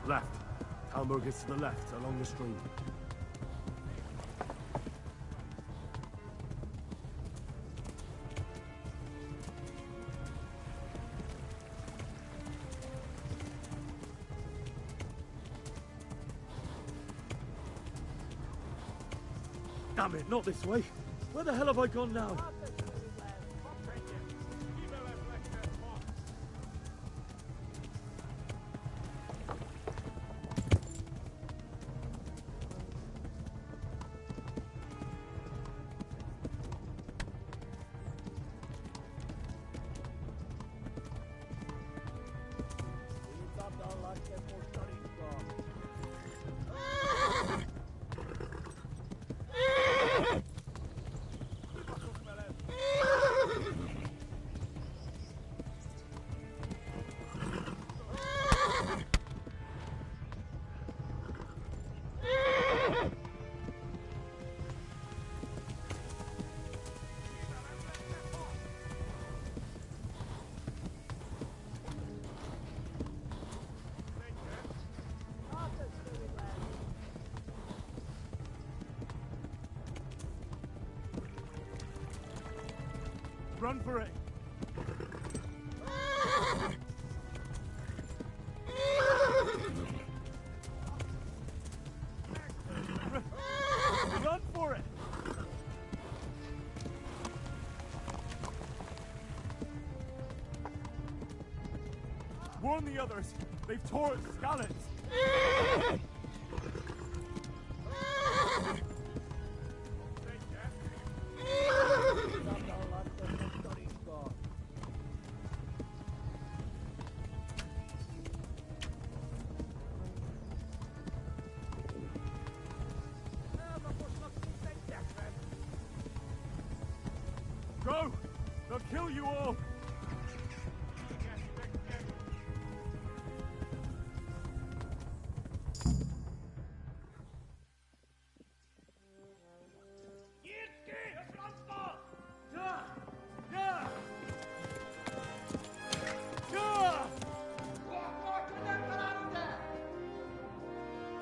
Left. Hamburg is to the left, along the stream. Damn it, not this way. Where the hell have I gone now? Run for it! Run for it! Warn the others! They've tore at Skalitz! Go! They'll kill you all!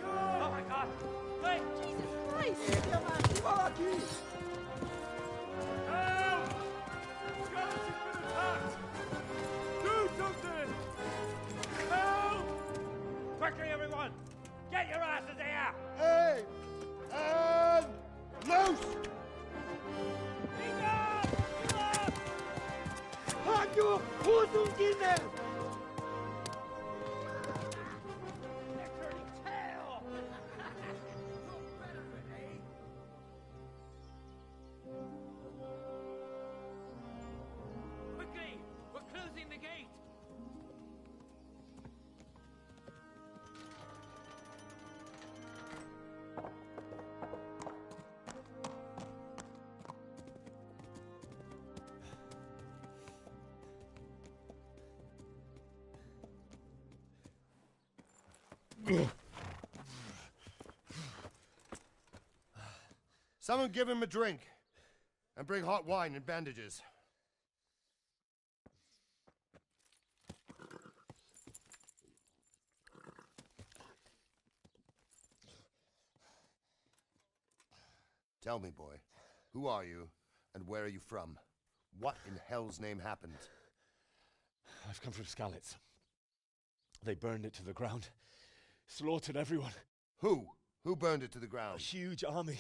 Oh my God! Wait! Jesus Christ! Help! Skalitz has been attacked! Do something! Help! Quickly, everyone! Get your asses here! Hey! And loose! Hanno, Hosungine! They're turning tail! Quickly! We're closing the gate! Someone give him a drink. And bring hot wine and bandages. Tell me, boy, who are you and where are you from? What in hell's name happened? I've come from Skalitz. They burned it to the ground. Slaughtered everyone. Who? Who burned it to the ground? A huge army.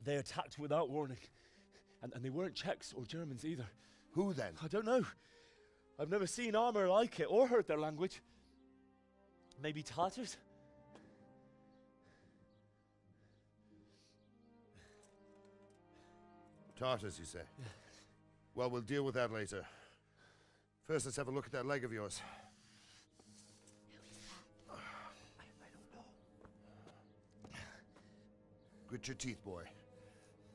They attacked without warning. And they weren't Czechs or Germans either. Who then? I don't know. I've never seen armor like it or heard their language. Maybe Tatars? Tartars, you say? Well, we'll deal with that later. First, let's have a look at that leg of yours. Grit your teeth, boy.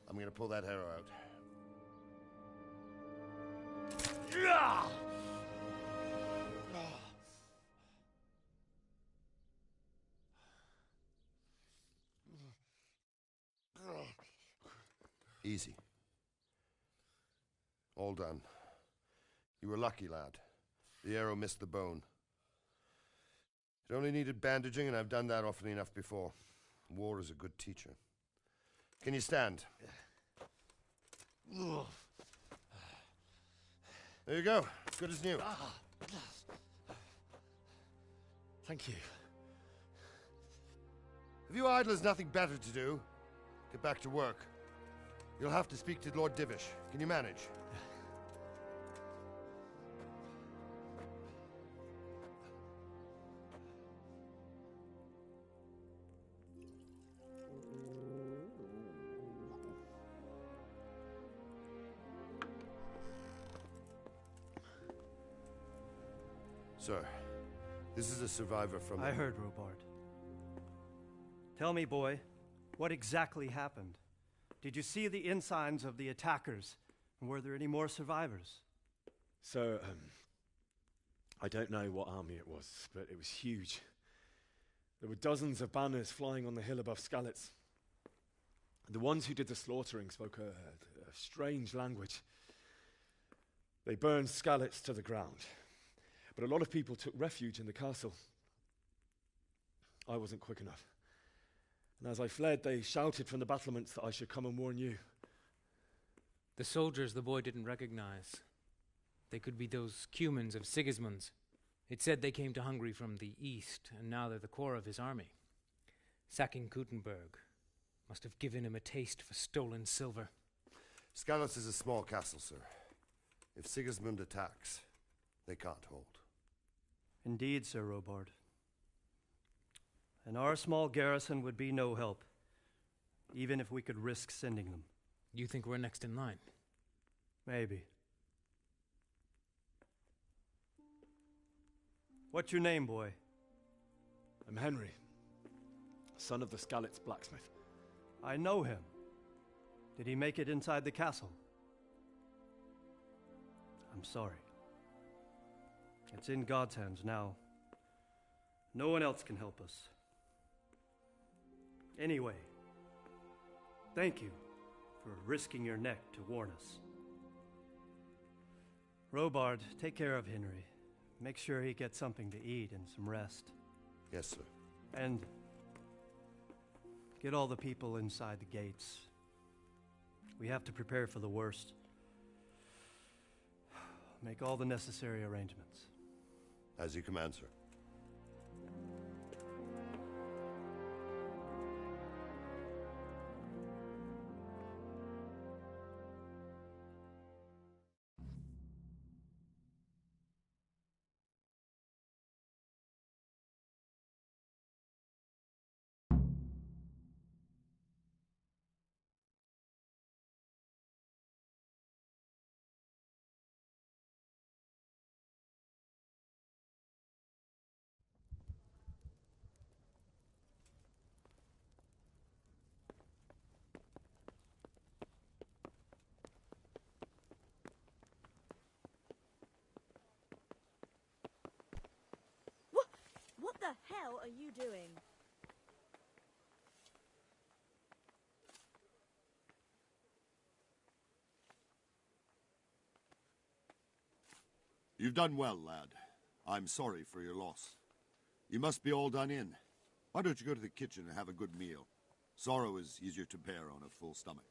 I'm gonna pull that arrow out. Easy. All done. You were lucky, lad. The arrow missed the bone. It only needed bandaging, and I've done that often enough before. War is a good teacher. Can you stand? There you go. Good as new. Thank you. Have you idlers nothing better to do? Get back to work. You'll have to speak to Lord Divish. Can you manage? Sir, this is a survivor from... I heard, Robard. Tell me, boy, what exactly happened? Did you see the ensigns of the attackers? And were there any more survivors? So, I don't know what army it was, but it was huge. There were dozens of banners flying on the hill above Skalitz. The ones who did the slaughtering spoke a strange language. They burned Skalitz to the ground. But a lot of people took refuge in the castle. I wasn't quick enough. And as I fled, they shouted from the battlements that I should come and warn you. The soldiers the boy didn't recognize. They could be those Cumans of Sigismund's. It said they came to Hungary from the east, and now they're the core of his army. Sacking Gutenberg must have given him a taste for stolen silver. Skalitz is a small castle, sir. If Sigismund attacks, they can't hold. Indeed, Sir Robard. And our small garrison would be no help, even if we could risk sending them. You think we're next in line? Maybe. What's your name, boy? I'm Henry, son of the Skalitz blacksmith. I know him. Did he make it inside the castle? I'm sorry. It's in God's hands now. No one else can help us. Anyway, thank you for risking your neck to warn us. Robard, take care of Henry. Make sure he gets something to eat and some rest. Yes, sir. And get all the people inside the gates. We have to prepare for the worst. Make all the necessary arrangements. As you command, sir. What the hell are you doing? You've done well, lad. I'm sorry for your loss. You must be all done in. Why don't you go to the kitchen and have a good meal? Sorrow is easier to bear on a full stomach.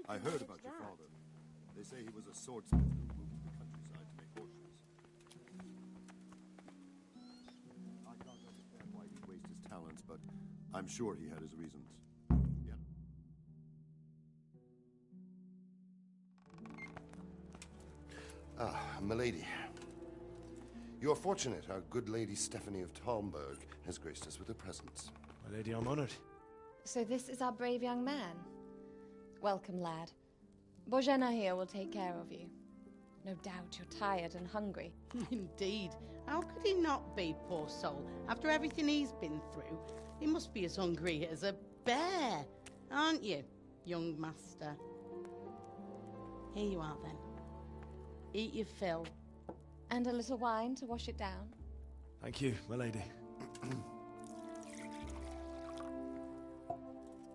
I heard about your father. They say he was a swordsmith who moved to the countryside to make horseshoes. I can't understand why he'd waste his talents, but I'm sure he had his reasons. Yep. Ah, milady. You're fortunate our good lady Stephanie of Talmberg has graced us with her presence. My lady, I'm honored. So this is our brave young man. Welcome, lad. Bozhena here will take care of you. No doubt you're tired and hungry. Indeed. How could he not be, poor soul? After everything he's been through, he must be as hungry as a bear, aren't you, young master? Here you are, then. Eat your fill. And a little wine to wash it down. Thank you, my lady.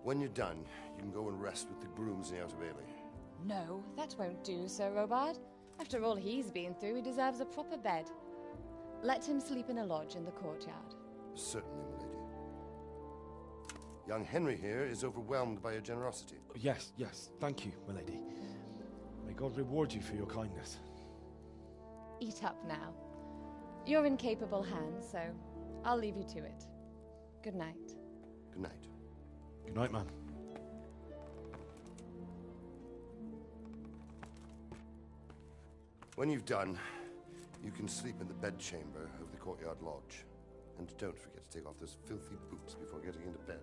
When you're done, you can go and rest with the grooms in the Outer Bailey. No, that won't do, Sir Robard. After all he's been through, he deserves a proper bed. Let him sleep in a lodge in the courtyard. Certainly, milady. Young Henry here is overwhelmed by your generosity. Yes, yes, thank you, my lady. May God reward you for your kindness. Eat up now. You're in capable hands, so I'll leave you to it. Good night. Good night. Good night, ma'am. When you've done, you can sleep in the bedchamber of the courtyard lodge. And don't forget to take off those filthy boots before getting into bed.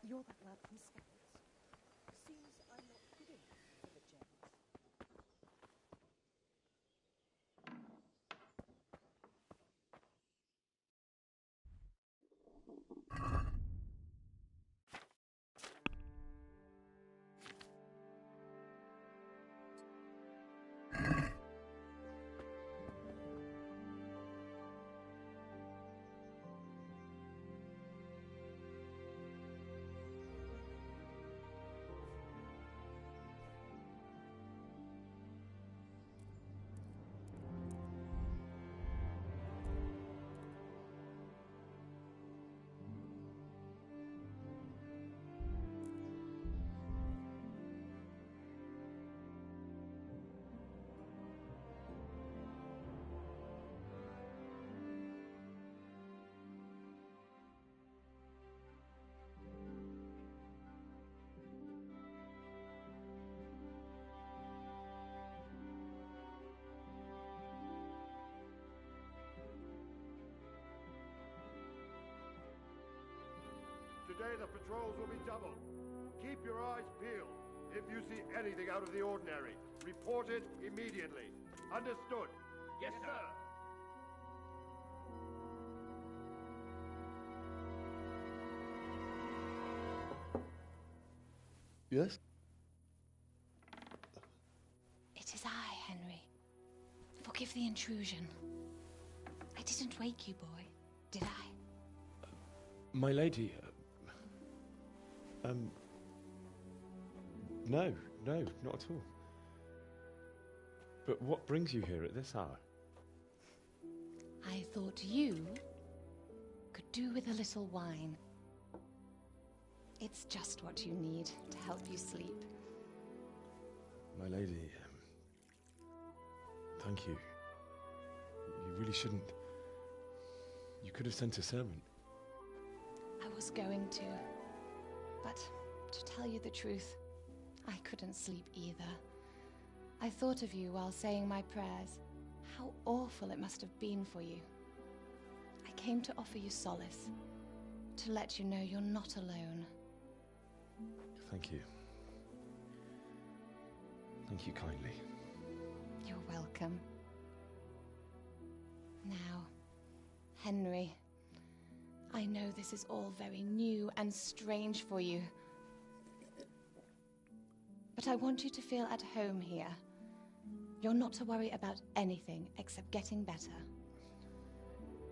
You're that lad from Scouts. Seems I'm not good enough for the Gens. Today the patrols will be doubled. Keep your eyes peeled. If you see anything out of the ordinary, report it immediately. Understood? Yes, sir. Yes? It is I, Henry. Forgive the intrusion. I didn't wake you, boy, did I? My lady, no, not at all. But what brings you here at this hour? I've thought you could do with a little wine. It's just what you need to help you sleep. My lady, thank you. You really shouldn't. You could have sent a servant. I was going to, but to tell you the truth, I couldn't sleep either. I thought of you while saying my prayers. How awful it must have been for you. I came to offer you solace, to let you know you're not alone. Thank you. Thank you kindly. You're welcome. Now, Henry, I know this is all very new and strange for you, but I want you to feel at home here. You're not to worry about anything except getting better.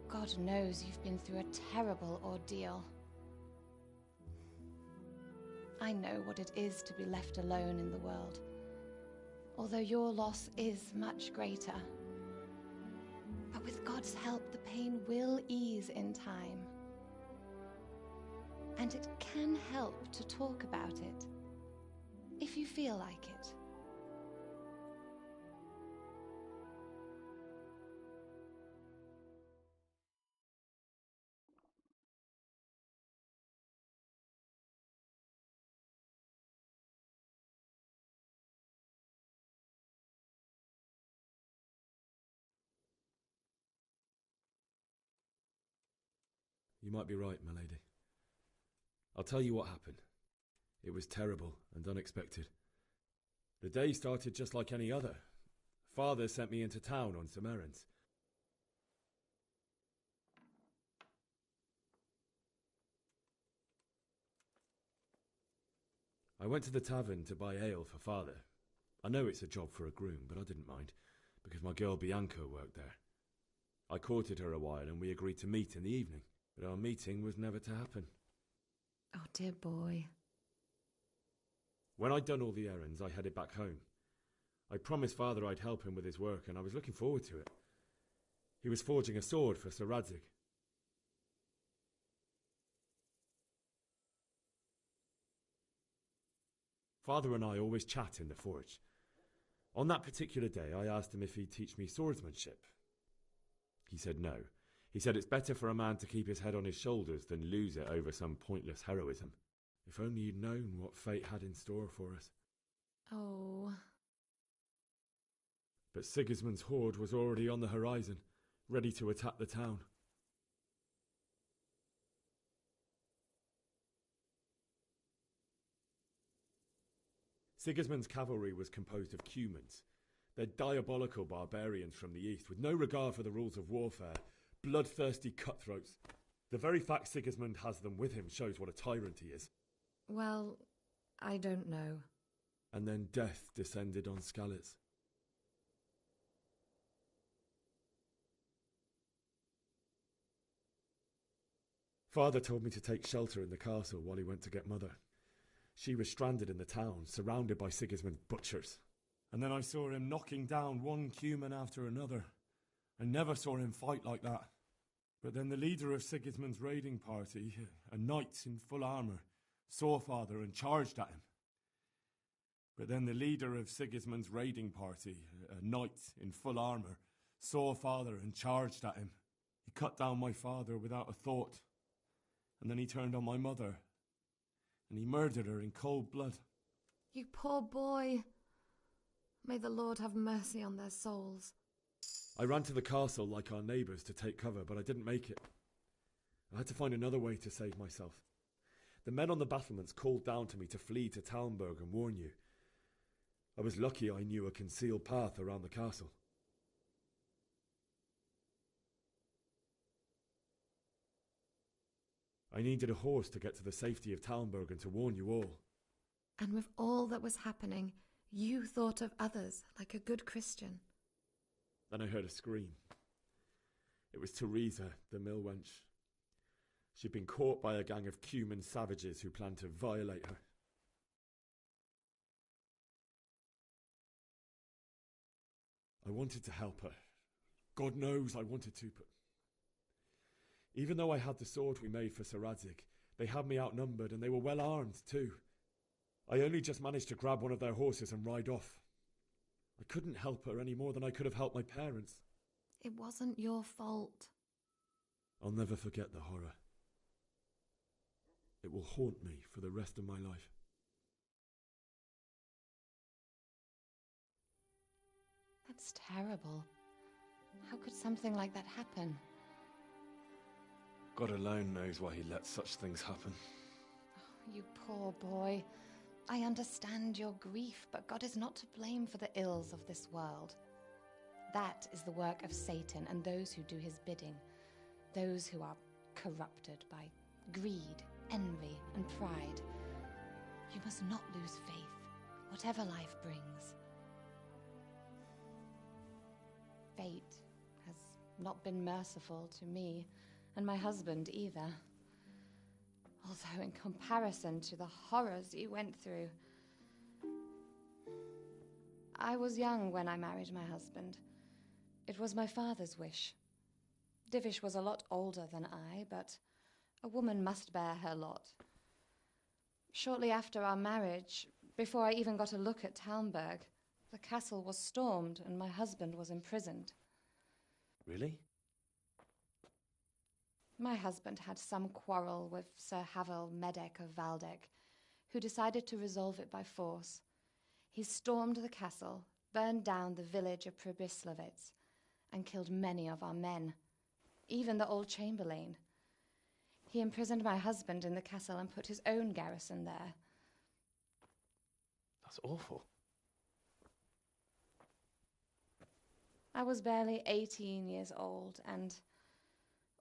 God knows you've been through a terrible ordeal. I know what it is to be left alone in the world, although your loss is much greater. But with God's help, the pain will ease in time. And it can help to talk about it, if you feel like it. You might be right, my lady. I'll tell you what happened. It was terrible and unexpected. The day started just like any other. Father sent me into town on some errands. I went to the tavern to buy ale for Father. I know it's a job for a groom, but I didn't mind, because my girl Bianca worked there. I courted her a while and we agreed to meet in the evening, but our meeting was never to happen. Oh, dear boy. When I'd done all the errands, I headed back home. I promised Father I'd help him with his work, and I was looking forward to it. He was forging a sword for Sir Radzig. Father and I always chat in the forge. On that particular day, I asked him if he'd teach me swordsmanship. He said no. He said it's better for a man to keep his head on his shoulders than lose it over some pointless heroism. If only you'd known what fate had in store for us. Oh. But Sigismund's horde was already on the horizon, ready to attack the town. Sigismund's cavalry was composed of Cumans. They're diabolical barbarians from the east, with no regard for the rules of warfare, bloodthirsty cutthroats. The very fact Sigismund has them with him shows what a tyrant he is. Well, I don't know. And then death descended on Skalitz. Father told me to take shelter in the castle while he went to get Mother. She was stranded in the town, surrounded by Sigismund's butchers. And then I saw him knocking down one Cuman after another. I never saw him fight like that. But then the leader of Sigismund's raiding party, a knight in full armour, saw Father and charged at him. But then the leader of Sigismund's raiding party, a knight in full armour, saw Father and charged at him. He cut down my father without a thought. And then he turned on my mother. And he murdered her in cold blood. You poor boy. May the Lord have mercy on their souls. I ran to the castle like our neighbours to take cover, but I didn't make it. I had to find another way to save myself. The men on the battlements called down to me to flee to Talmberg and warn you. I was lucky I knew a concealed path around the castle. I needed a horse to get to the safety of Talmberg and to warn you all. And with all that was happening, you thought of others like a good Christian. Then I heard a scream. It was Teresa, the mill wench. She'd been caught by a gang of Cuman savages who planned to violate her. I wanted to help her. God knows I wanted to, but Even though I had the sword we made for Sir Radzig, they had me outnumbered and they were well armed too. I only just managed to grab one of their horses and ride off. I couldn't help her any more than I could have helped my parents. It wasn't your fault. I'll never forget the horror. It will haunt me for the rest of my life. That's terrible. How could something like that happen? God alone knows why he lets such things happen. Oh, you poor boy. I understand your grief, but God is not to blame for the ills of this world. That is the work of Satan and those who do his bidding. Those who are corrupted by greed, envy, and pride. You must not lose faith, whatever life brings. Fate has not been merciful to me, and my husband either. Although in comparison to the horrors you went through. I was young when I married my husband. It was my father's wish. Divish was a lot older than I, but a woman must bear her lot. Shortly after our marriage, before I even got a look at Talmberg, the castle was stormed and my husband was imprisoned. Really? My husband had some quarrel with Sir Havel Medek of Valdek, who decided to resolve it by force. He stormed the castle, burned down the village of Pribyslavitz, and killed many of our men, even the old chamberlain. He imprisoned my husband in the castle and put his own garrison there. That's awful. I was barely 18 years old, and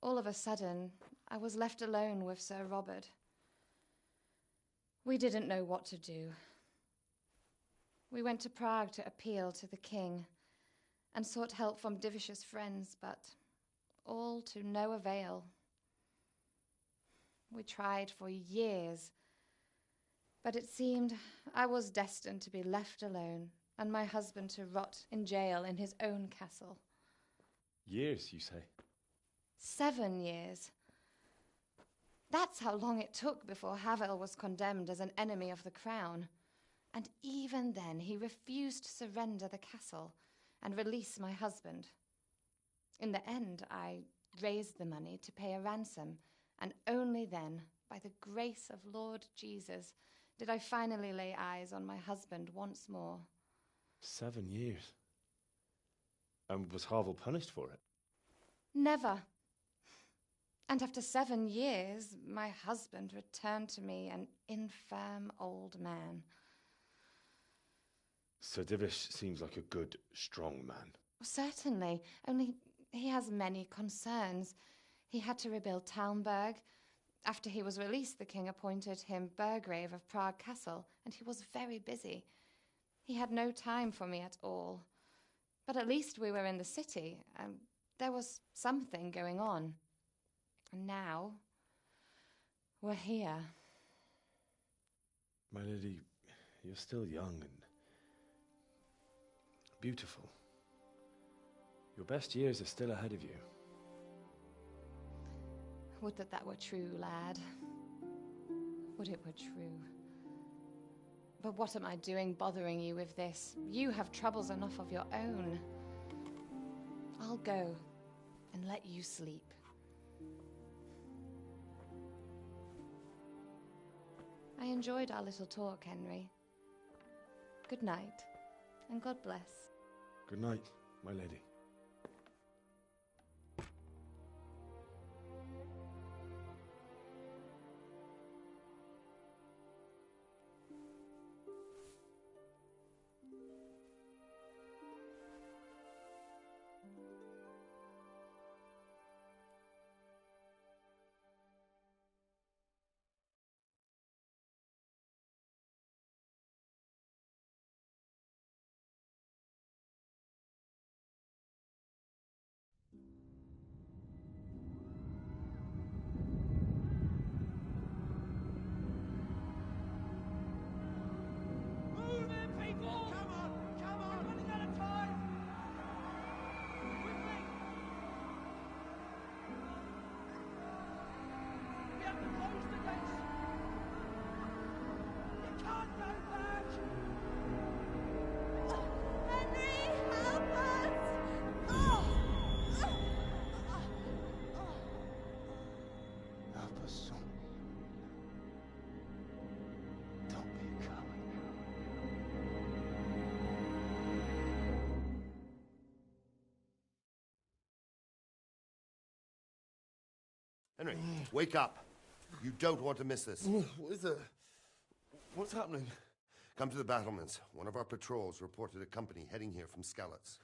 all of a sudden, I was left alone with Sir Robert. We didn't know what to do. We went to Prague to appeal to the king and sought help from Divish's friends, but all to no avail. We tried for years, but it seemed I was destined to be left alone and my husband to rot in jail in his own castle. Years, you say? 7 years. That's how long it took before Havel was condemned as an enemy of the crown. And even then he refused to surrender the castle and release my husband. In the end, I raised the money to pay a ransom, and only then, by the grace of Lord Jesus, did I finally lay eyes on my husband once more. 7 years? And was Havel punished for it? Never. And after 7 years, my husband returned to me an infirm old man. Sir Divish seems like a good, strong man. Certainly, only he has many concerns. He had to rebuild Talmberg. After he was released, the king appointed him Burgrave of Prague Castle, and he was very busy. He had no time for me at all. But at least we were in the city, and there was something going on. And now, we're here. My lady, you're still young and beautiful. Your best years are still ahead of you. Would that that were true, lad. Would it were true. But what am I doing bothering you with this? You have troubles enough of your own. I'll go and let you sleep. I enjoyed our little talk, Henry. Good night, and God bless. Good night, my lady. Henry, wake up. You don't want to miss this. What is it? What's happening? Come to the battlements. One of our patrols reported a company heading here from Skalitz.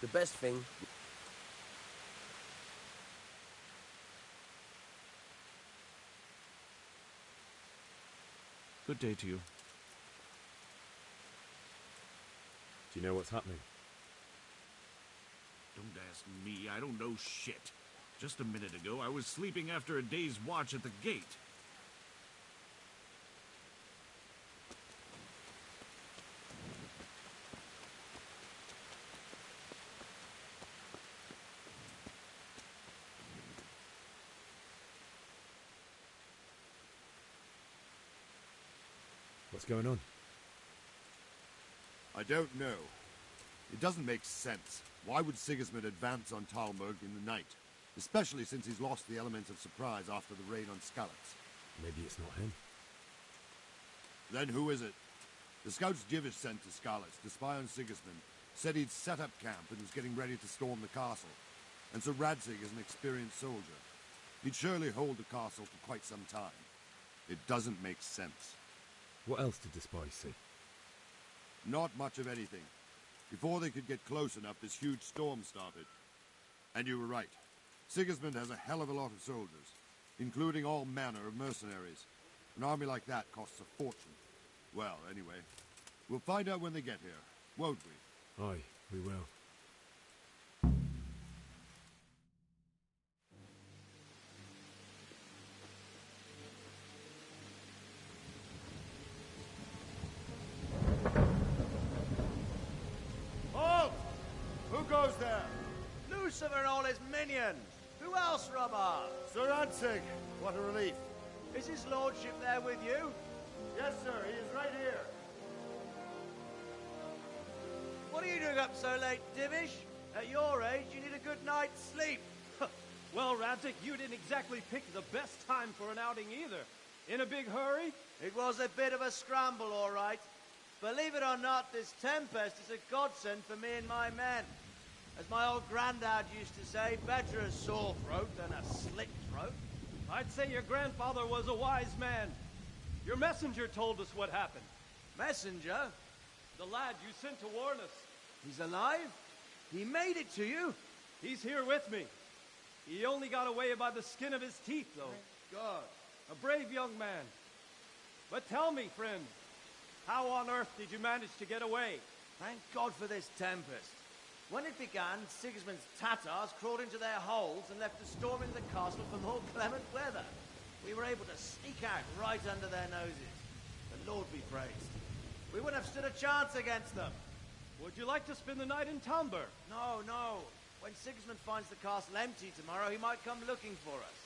The best thing... Good day to you. Do you know what's happening? Don't ask me, I don't know shit. Just a minute ago, I was sleeping after a day's watch at the gate. What's going on? I don't know. It doesn't make sense. Why would Sigismund advance on Talmberg in the night? Especially since he's lost the element of surprise after the raid on Skalitz. Maybe it's not him. Then who is it? The scouts Jivish sent to Skalitz to spy on Sigismund said he'd set up camp and was getting ready to storm the castle. And so Radzig is an experienced soldier. He'd surely hold the castle for quite some time. It doesn't make sense. What else did the spies see? Not much of anything. Before they could get close enough, this huge storm started. And you were right. Sigismund has a hell of a lot of soldiers, including all manner of mercenaries. An army like that costs a fortune. Well, anyway, we'll find out when they get here, won't we? Aye, we will. Halt! Who goes there? Lucifer and all his minions. Who else, Robber? Sir Ansig, what a relief. Is his lordship there with you? Yes, sir, he is right here. What are you doing up so late, Divish? At your age, you need a good night's sleep. Well, Radzik, you didn't exactly pick the best time for an outing either. In a big hurry? It was a bit of a scramble, all right. Believe it or not, this tempest is a godsend for me and my men. As my old granddad used to say, better a sore throat than a slit throat. I'd say your grandfather was a wise man. Your messenger told us what happened. Messenger? The lad you sent to warn us. He's alive? He made it to you? He's here with me. He only got away by the skin of his teeth, though. Thank God. A brave young man. But tell me, friend, how on earth did you manage to get away? Thank God for this tempest. When it began, Sigismund's Tatars crawled into their holes and left us storming the castle for more clement weather. We were able to sneak out right under their noses. The Lord be praised. We wouldn't have stood a chance against them. Would you like to spend the night in Talmberg? No, no. When Sigismund finds the castle empty tomorrow, he might come looking for us.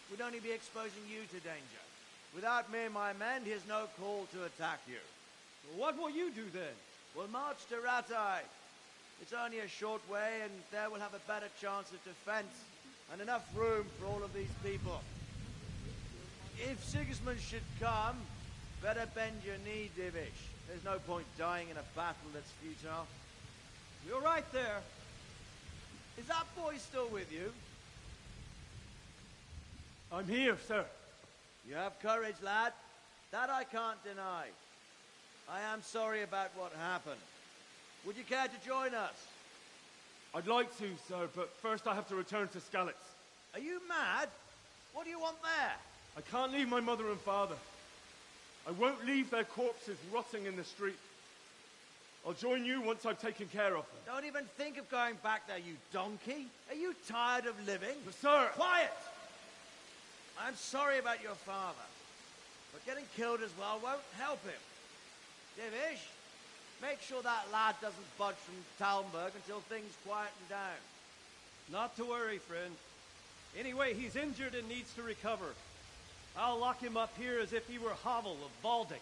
We'd only be exposing you to danger. Without me and my men, he has no call to attack you. What will you do then? We'll march to Ratai. It's only a short way, and there we'll have a better chance of defense and enough room for all of these people. If Sigismund should come, better bend your knee, Divish. There's no point dying in a battle that's futile. You're right there. Is that boy still with you? I'm here, sir. You have courage, lad. That I can't deny. I am sorry about what happened. Would you care to join us? I'd like to, sir, but first I have to return to Skalitz. Are you mad? What do you want there? I can't leave my mother and father. I won't leave their corpses rotting in the street. I'll join you once I've taken care of them. Don't even think of going back there, you donkey. Are you tired of living? But, sir! Quiet! I'm sorry about your father, but getting killed as well won't help him. Divish, make sure that lad doesn't budge from Talmberg until things quieten down. Not to worry, friend. Anyway, he's injured and needs to recover. I'll lock him up here as if he were Havel of Baldic.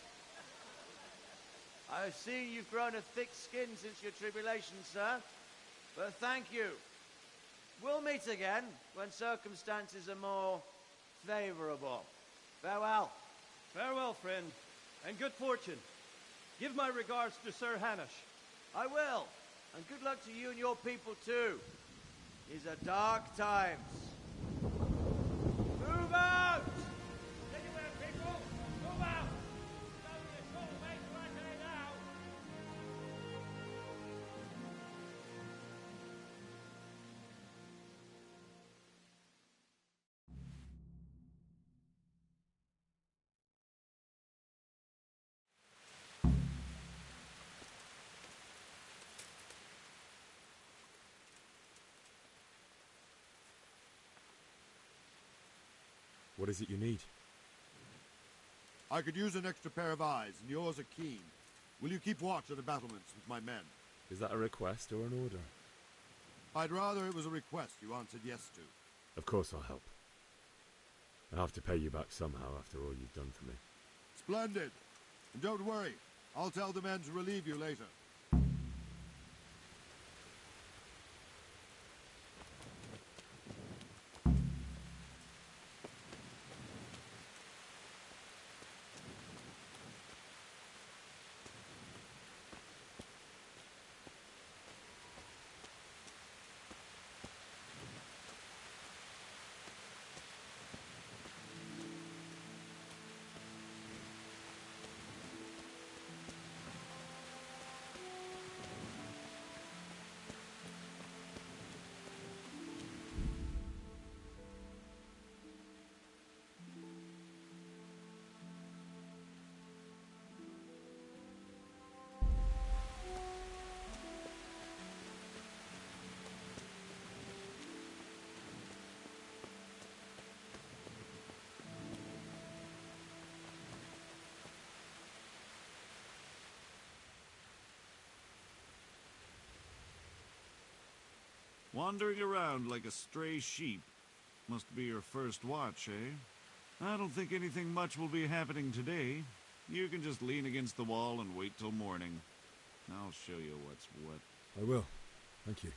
I see you've grown a thick skin since your tribulation, sir. But thank you. We'll meet again when circumstances are more favorable. Farewell. Farewell, friend, and good fortune. Give my regards to Sir Hanush. I will. And good luck to you and your people, too. These are dark times. Move out! Anywhere, people! Move out! Don't let all make right now! What is it you need? I could use an extra pair of eyes, and yours are keen. Will you keep watch at the battlements with my men? Is that a request or an order? I'd rather it was a request you answered yes to. Of course I'll help. I'll have to pay you back somehow after all you've done for me. Splendid. And don't worry, I'll tell the men to relieve you later. Wandering around like a stray sheep. Must be your first watch, eh? I don't think anything much will be happening today. You can just lean against the wall and wait till morning. I'll show you what's what. I will. Thank you.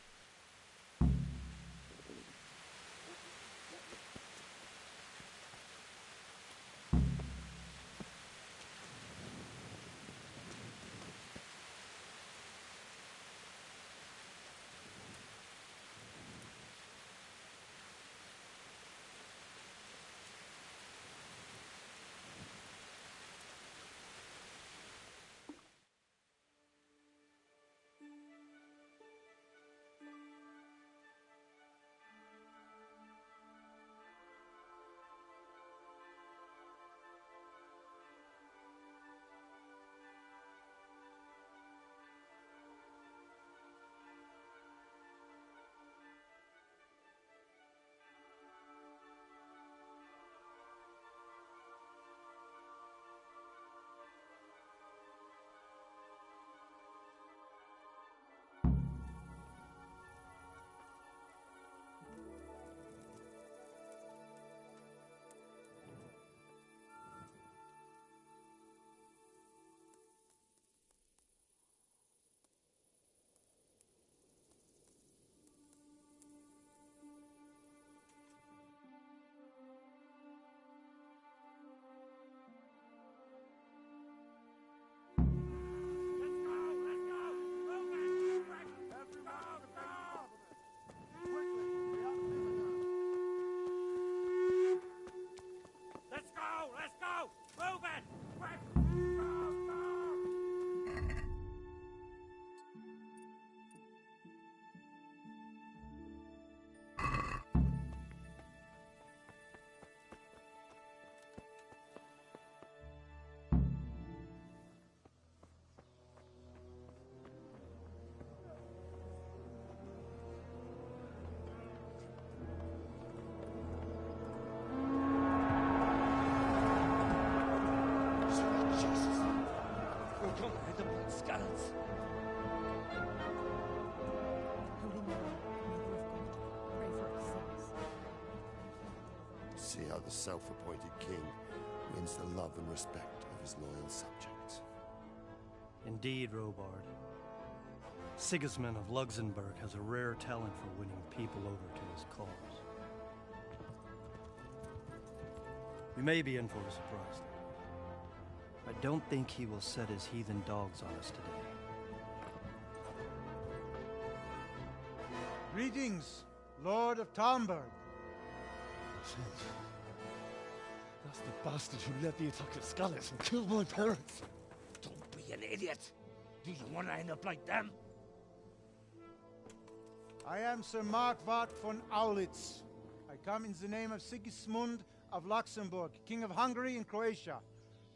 See how the self-appointed king wins the love and respect of his loyal subjects. Indeed, Robard. Sigismund of Luxembourg has a rare talent for winning people over to his cause. We may be in for a surprise, though. I don't think he will set his heathen dogs on us today. Greetings, Lord of Talmberg. That's the bastard who led the attack at Scallis and killed my parents. Don't be an idiot. Do you want to end up like them? I am Sir Markwart von Aulitz. I come in the name of Sigismund of Luxembourg, King of Hungary and Croatia,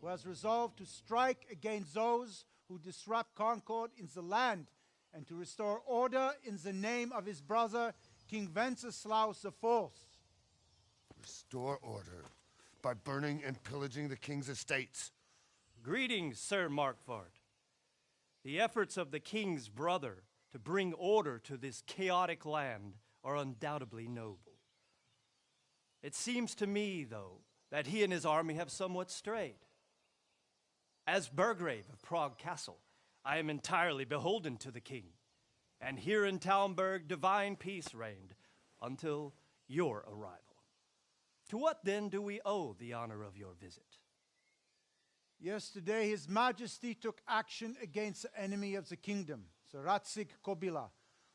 who has resolved to strike against those who disrupt concord in the land and to restore order in the name of his brother, King Wenceslaus IV. Restore order by burning and pillaging the king's estates. Greetings, Sir Markwart. The efforts of the king's brother to bring order to this chaotic land are undoubtedly noble. It seems to me, though, that he and his army have somewhat strayed. As Burgrave of Prague Castle, I am entirely beholden to the king, and here in Talmberg divine peace reigned until your arrival. To what then do we owe the honor of your visit? Yesterday, His Majesty took action against the enemy of the kingdom, Sir Radzig Kobyla,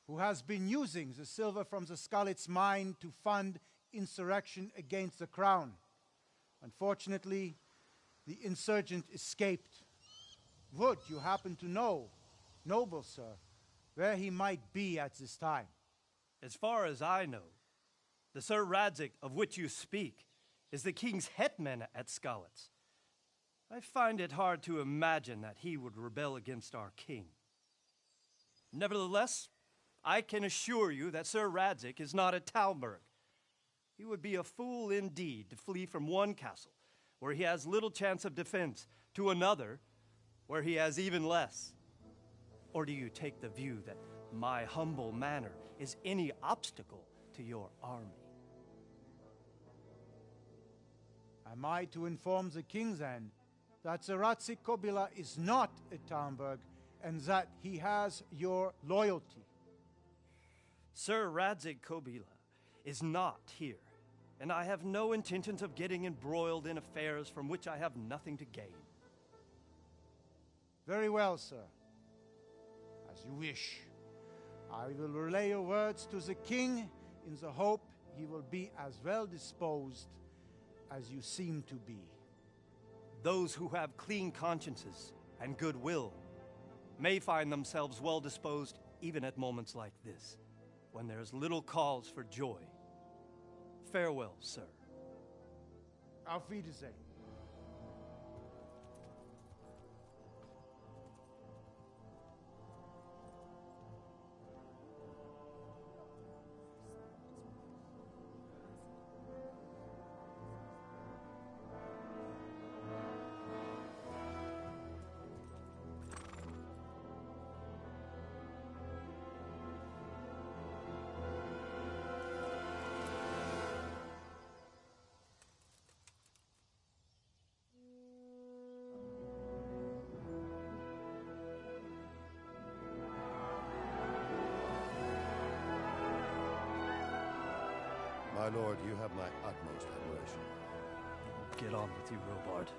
who has been using the silver from the Skalitz mine to fund insurrection against the crown. Unfortunately, the insurgent escaped. Would you happen to know, noble sir, where he might be at this time? As far as I know, the Sir Radzig of which you speak is the king's hetman at Skalitz. I find it hard to imagine that he would rebel against our king. Nevertheless, I can assure you that Sir Radzig is not at Talmberg. He would be a fool indeed to flee from one castle, where he has little chance of defense, to another, where he has even less. Or do you take the view that my humble manner is any obstacle to your army. Am I to inform the king then that Sir Ratzik Kobila is not at Talmberg and that he has your loyalty? Sir Radzik Kobila is not here, and I have no intentions of getting embroiled in affairs from which I have nothing to gain. Very well, sir. As you wish. I will relay your words to the king in the hope he will be as well disposed as you seem to be. Those who have clean consciences and goodwill may find themselves well disposed even at moments like this, when there is little cause for joy. Farewell, sir. Auf Wiedersehen. My lord, you have my utmost admiration. Get on with you, Robard.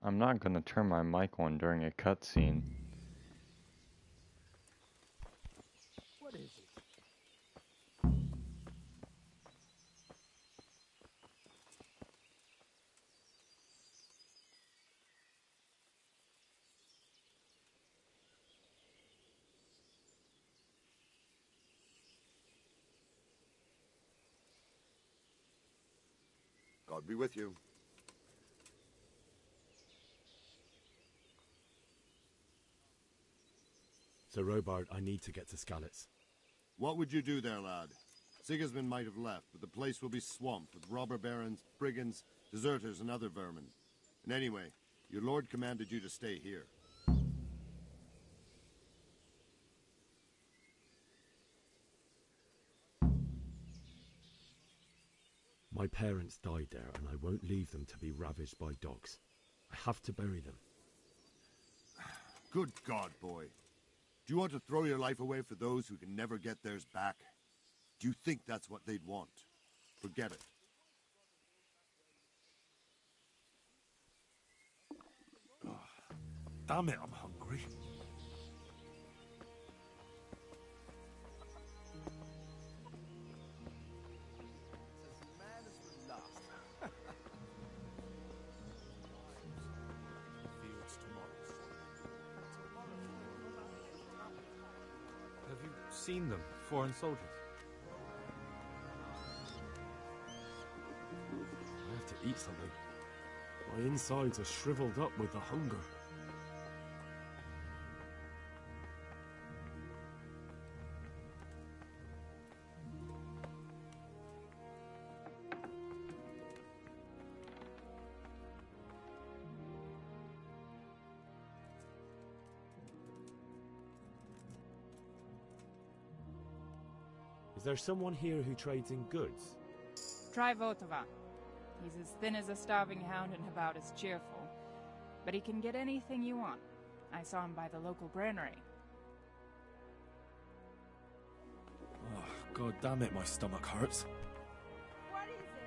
I'm not gonna turn my mic on during a cutscene. What is it? God be with you. Sir Robard, I need to get to Skalitz. What would you do there, lad? Sigismund might have left, but the place will be swamped with robber barons, brigands, deserters, and other vermin. And anyway, your lord commanded you to stay here. My parents died there, and I won't leave them to be ravaged by dogs. I have to bury them. Good God, boy. Do you want to throw your life away for those who can never get theirs back? Do you think that's what they'd want? Forget it. Oh, damn it, I'm hungry. Have you seen them, foreign soldiers? I have to eat something. My insides are shriveled up with the hunger. Is there someone here who trades in goods? Try Votova. He's as thin as a starving hound and about as cheerful. But he can get anything you want. I saw him by the local granary. Oh, God damn it, my stomach hurts. What is it?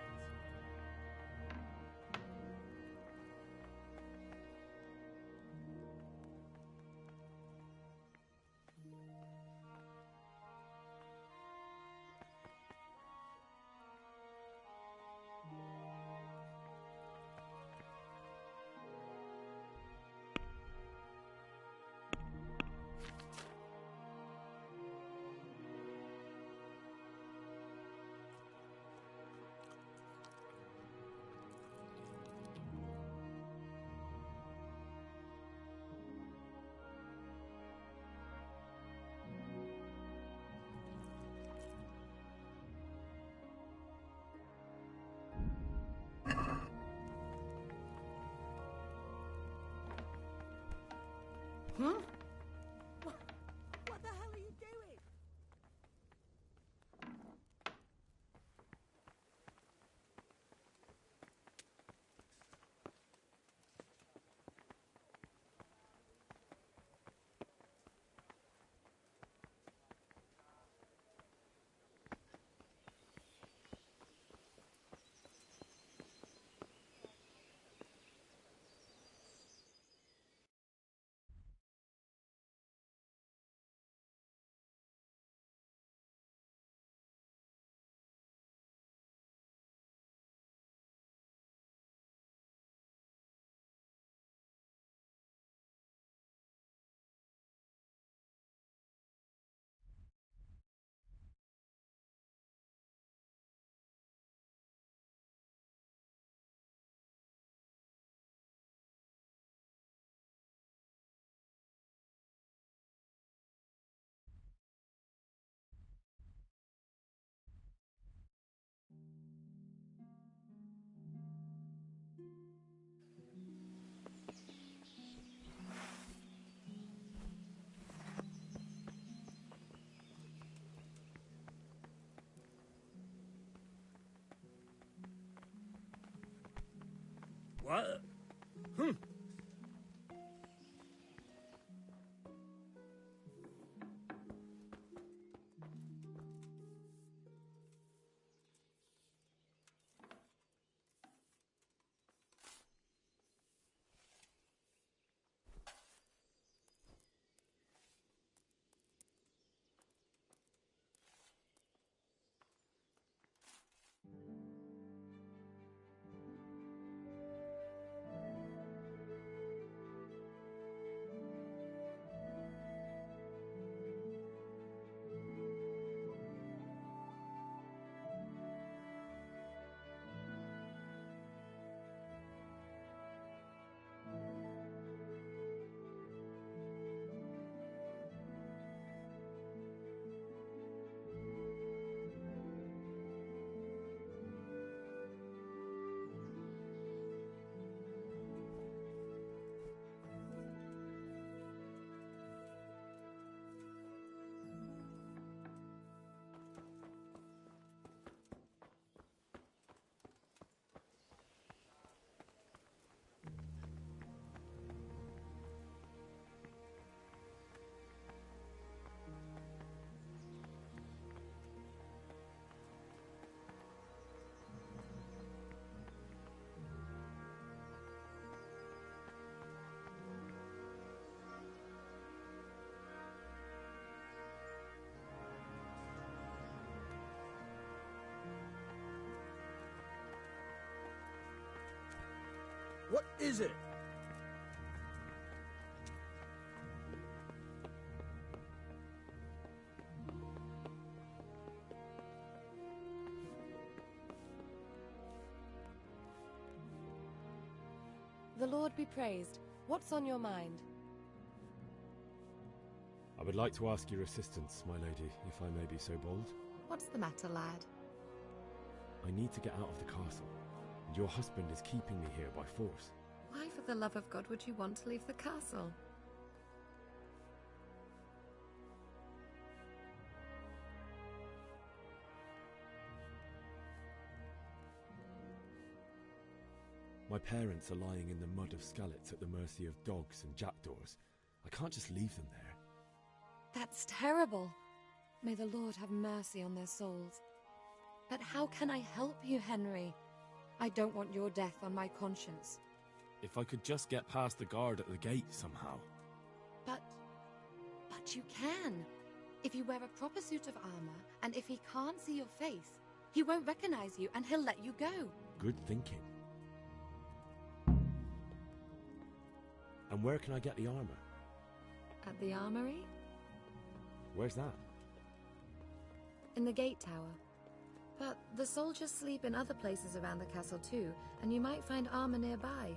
Huh? What the hell are you doing? What? Hmm. What is it? The Lord be praised. What's on your mind? I would like to ask your assistance, my lady, if I may be so bold. What's the matter, lad? I need to get out of the castle, and your husband is keeping me here by force. Why, for the love of God, would you want to leave the castle? My parents are lying in the mud of Skalitz at the mercy of dogs and jackdaws. I can't just leave them there. That's terrible. May the Lord have mercy on their souls. But how can I help you, Henry? I don't want your death on my conscience. If I could just get past the guard at the gate somehow. But you can. If you wear a proper suit of armor, and if he can't see your face, he won't recognize you and he'll let you go. Good thinking. And where can I get the armor? At the armory? Where's that? In the gate tower. But the soldiers sleep in other places around the castle too, and you might find armor nearby.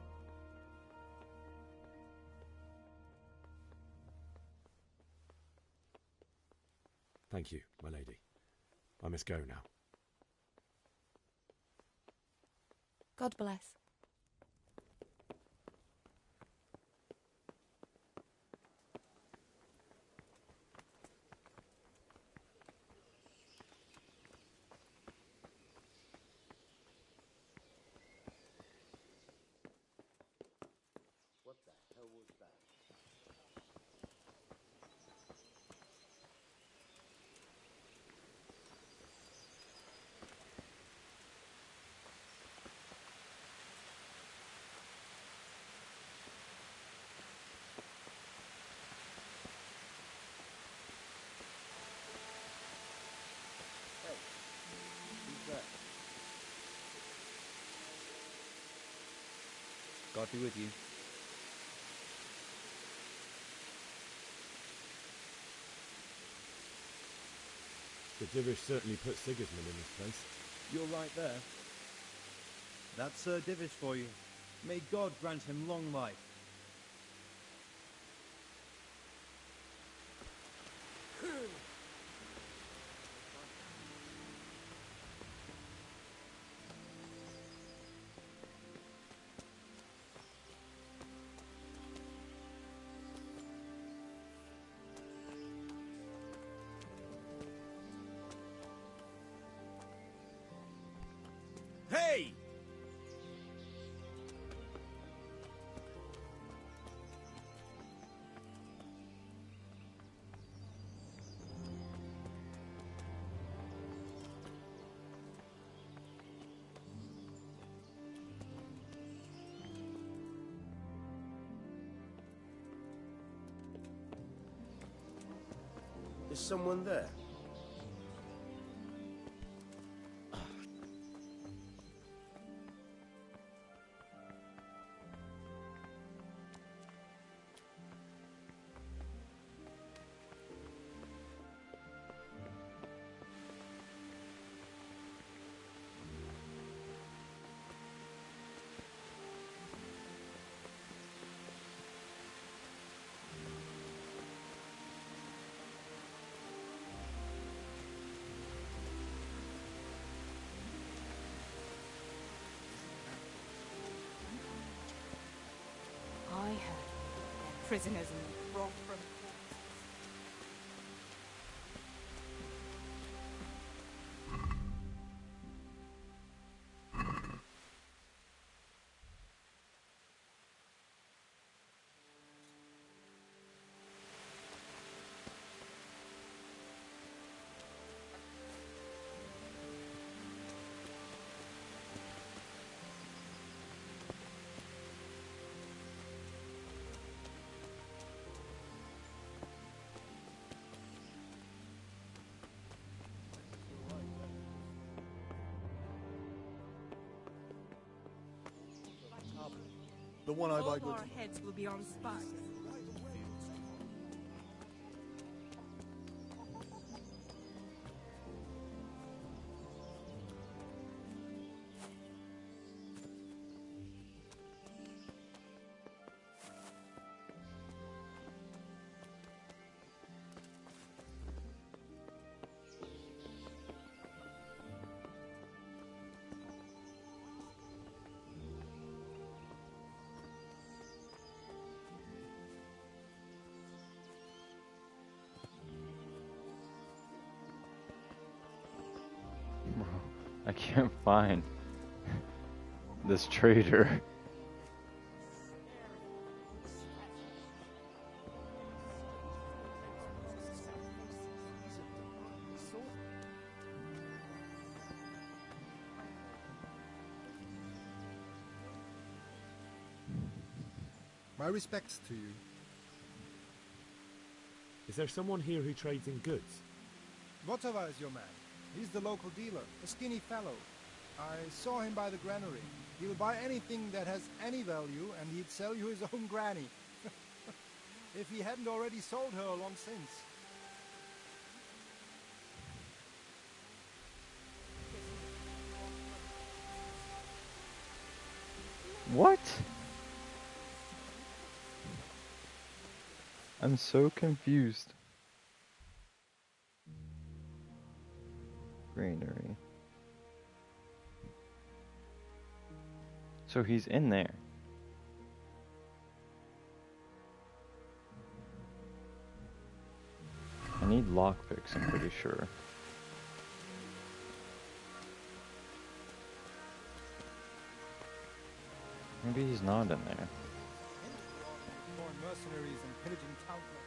Thank you, my lady. I must go now. God bless. God be with you. The Divish certainly put Sigismund in his place. You're right there. That's Sir Divish for you. May God grant him long life. Hey! Is someone there? I heard they're prisoners and brought from The one I'd all like our heads will be on spikes. I can't find this traitor. My respects to you. Is there someone here who trades in goods? Votava is your man. He's the local dealer, a skinny fellow. I saw him by the granary. He'll buy anything that has any value, and he'd sell you his own granny. If he hadn't already sold her long since. What? I'm so confused. Granary. So he's in there. I need lockpicks, I'm pretty sure. Maybe he's not in there. Foreign mercenaries and pillaging townsmen.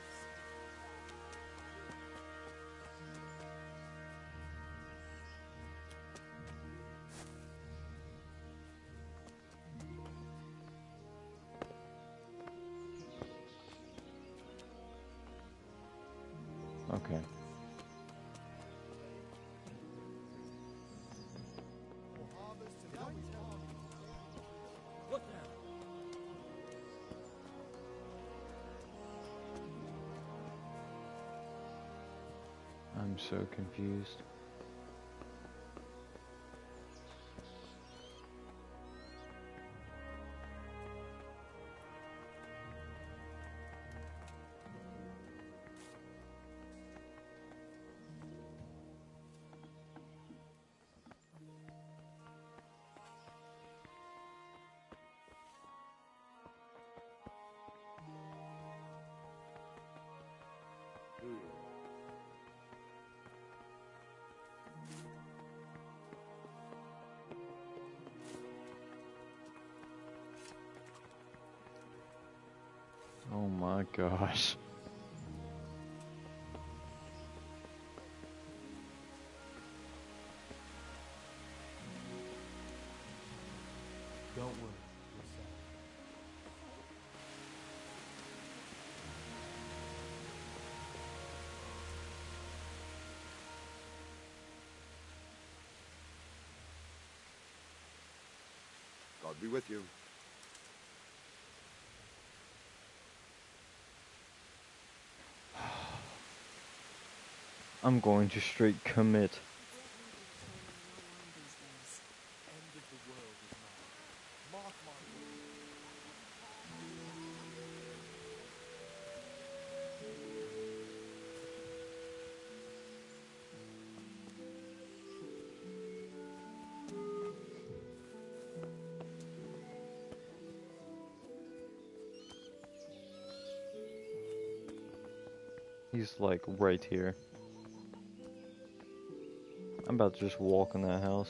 Okay. What now? I'm so confused. Oh my gosh. Don't worry. You're safe. God be with you. I'm going to straight commit. End of the world is nigh. Mark my He's like right here. I'm about to just walk in that house.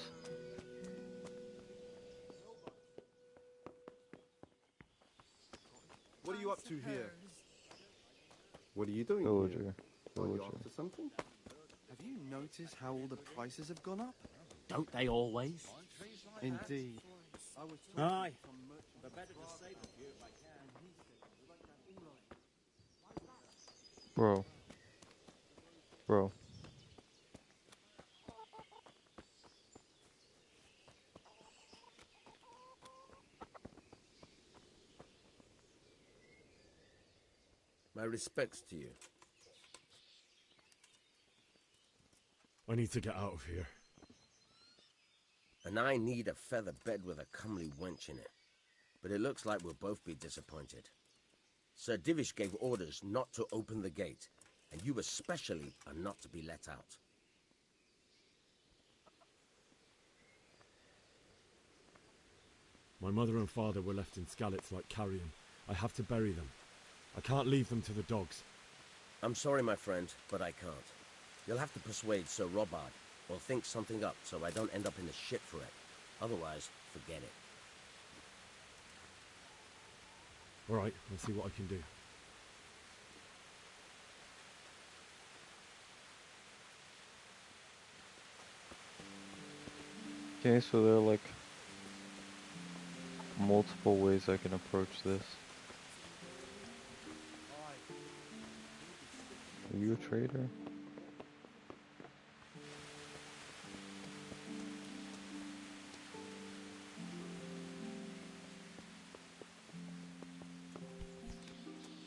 What are you up to here? What are you doing Villager. here? Are you Villager. after something? Have you noticed how all the prices have gone up? Don't they always? Indeed. Aye. But better to save a few if I can. Bro. Bro. My respects to you. I need to get out of here. And I need a feather bed with a comely wench in it. But it looks like we'll both be disappointed. Sir Divish gave orders not to open the gate, and you especially are not to be let out. My mother and father were left in Skalitz like carrion. I have to bury them. I can't leave them to the dogs. I'm sorry, my friend, but I can't. You'll have to persuade Sir Robard, or think something up so I don't end up in the shit for it. Otherwise, forget it. Alright, I'll see what I can do. Okay, so there are like multiple ways I can approach this. Are you a trader?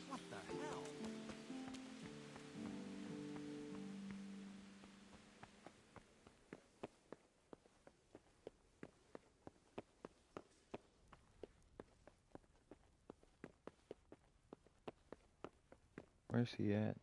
What the hell? Where's he at?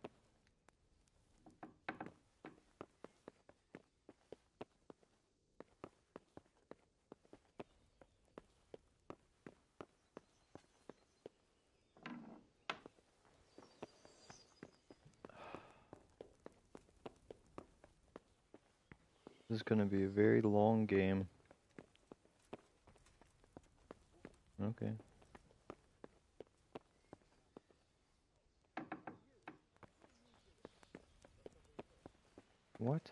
This is gonna be a very long game. Okay. What?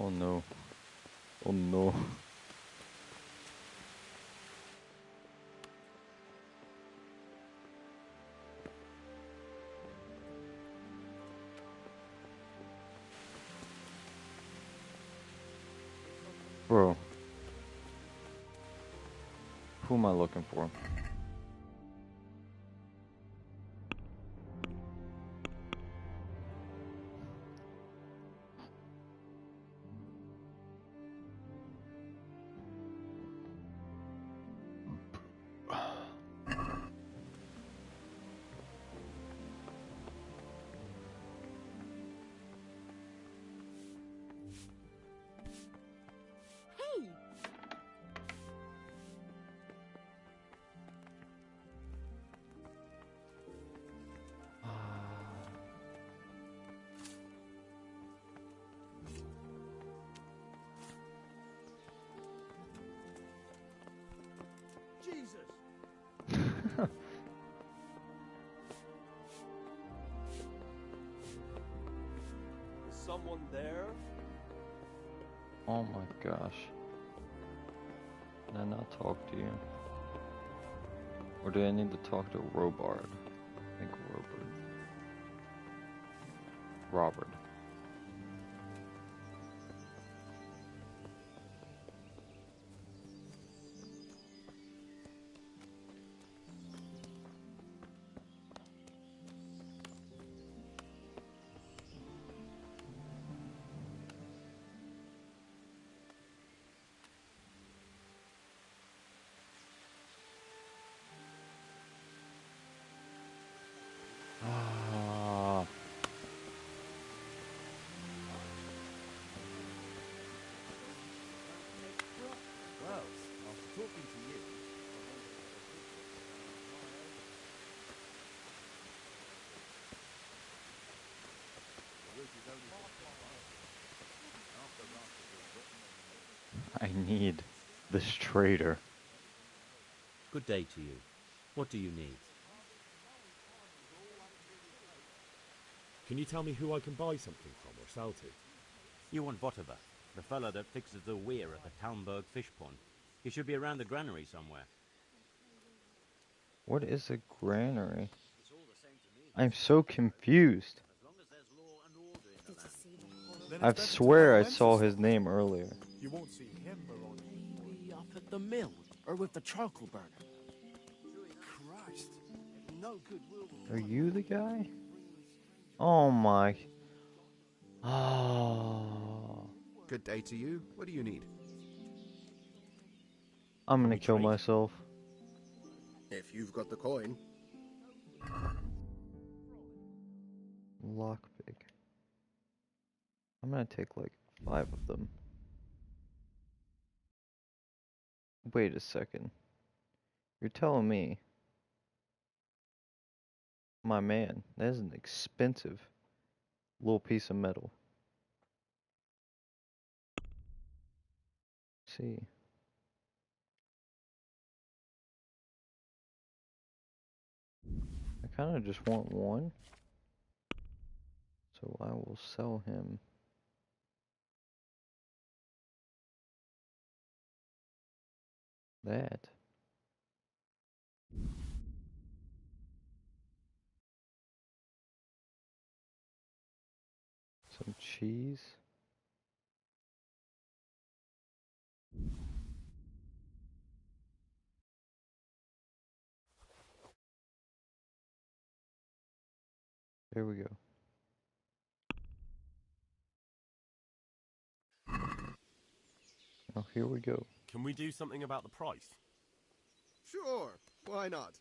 Oh no. Oh no. Bro. Who am I looking for? Hey! Jesus! Is someone there? Oh my gosh. Can I not talk to you? Or do I need to talk to Robard? I think Robert. Ah. Well, after talking to you, I need this traitor. Good day to you. What do you need? Can you tell me who I can buy something from or sell to? You want Votova, the fellow that fixes the weir at the Talmberg fish pond. He should be around the granary somewhere. What is a granary? I'm so confused. I swear I saw his name earlier. You won't see him around. Maybe up at the mill, or with the charcoal burner. Christ, no good will. Are you the guy? Oh my. Oh. Good day to you. What do you need? I'm gonna kill myself. If you've got the coin. Lockpick. I'm gonna take like 5 of them. Wait a second. You're telling me, my man, that is an expensive little piece of metal. Let's see. I kind of just want one. So I will sell him that. Some cheese. There we go. Oh, here we go. Can we do something about the price? Sure, why not?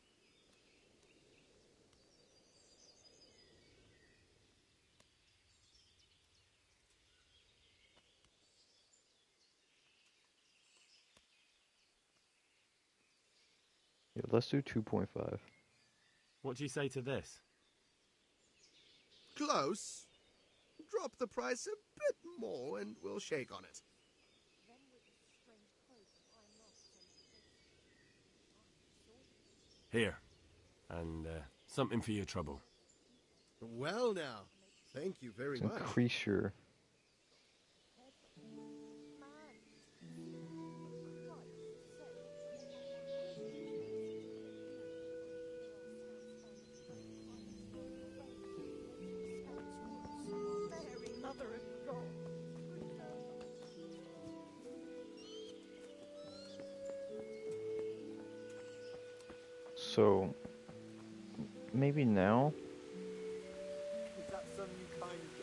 Yeah, let's do 2.5. What do you say to this? Close. Drop the price a bit more and we'll shake on it. Here. And something for your trouble. Well now, thank you very Let's much. increase your So, maybe now? Is that some new kind of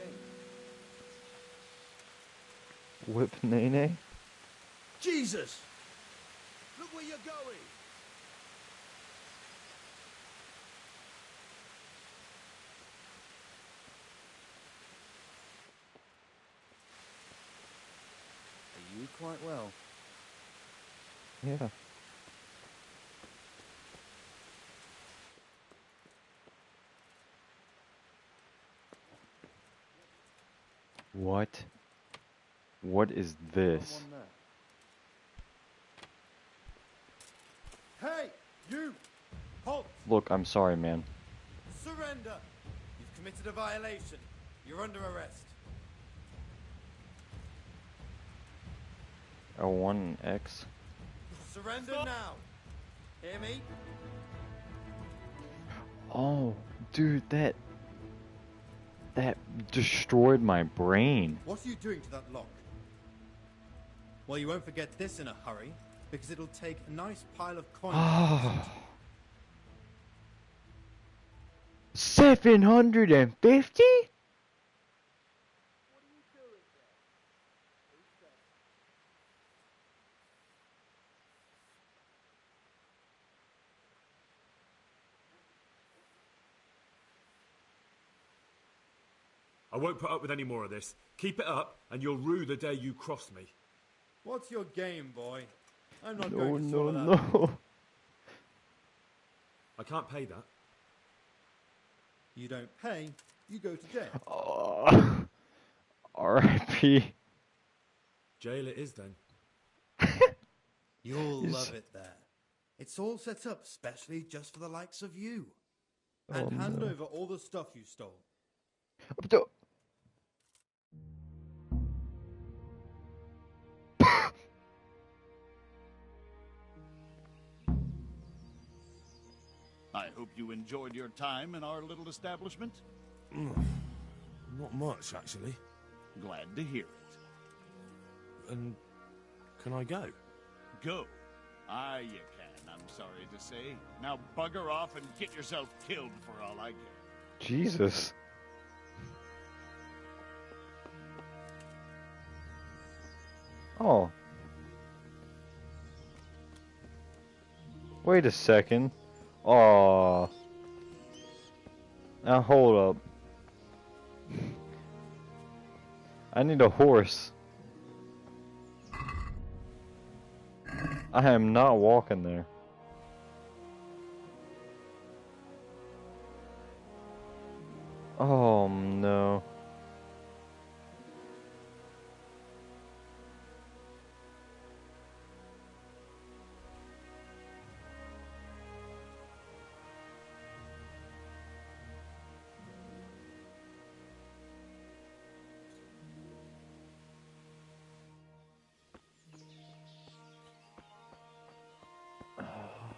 game? Whip Nene? Jesus! Look where you're going! Are you quite well? Yeah. What? What is this? Hey, you! Halt! Look, I'm sorry, man. Surrender! You've committed a violation. You're under arrest. L1X. Surrender now! Hear me? Oh, dude, that destroyed my brain. What are you doing to that lock? Well, you won't forget this in a hurry, because it'll take a nice pile of coins. 750? I won't put up with any more of this. Keep it up, and you'll rue the day you crossed me. What's your game, boy? I'm not No, going to no, swallow that. no. I can't pay that. You don't pay, you go to jail. Oh. R.I.P. Jail it is then. You'll He's- love it there. It's all set up specially just for the likes of you. Oh, And hand no. over all the stuff you stole. I hope you enjoyed your time in our little establishment. Not much, actually. Glad to hear it. And can I go? Go. Ah, you can, I'm sorry to say. Now bugger off and get yourself killed for all I care. Jesus. Oh. Wait a second. Oh. Now hold up. I need a horse. I am not walking there. Oh no.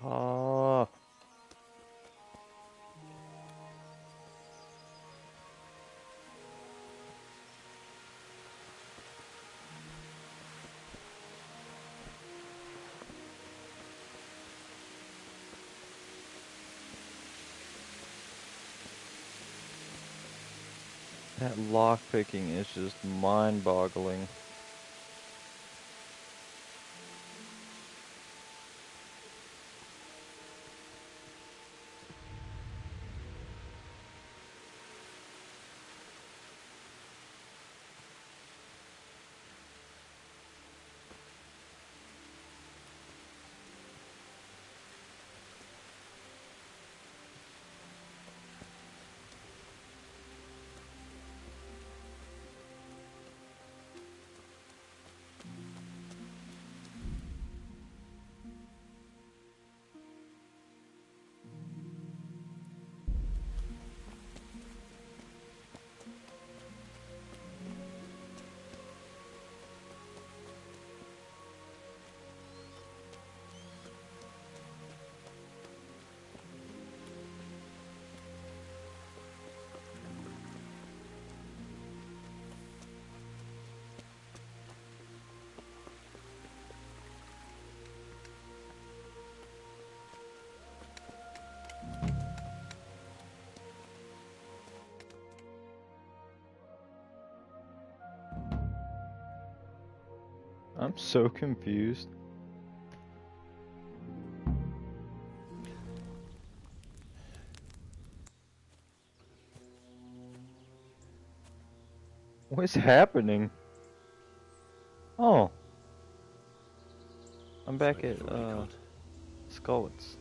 Ah. That lockpicking is just mind-boggling. I'm so confused. What's happening? Oh. I'm back at, Skullets.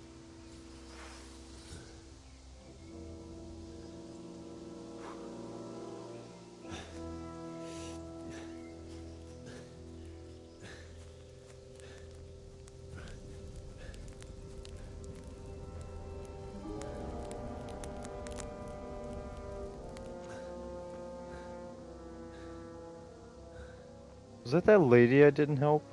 Was that lady I didn't help?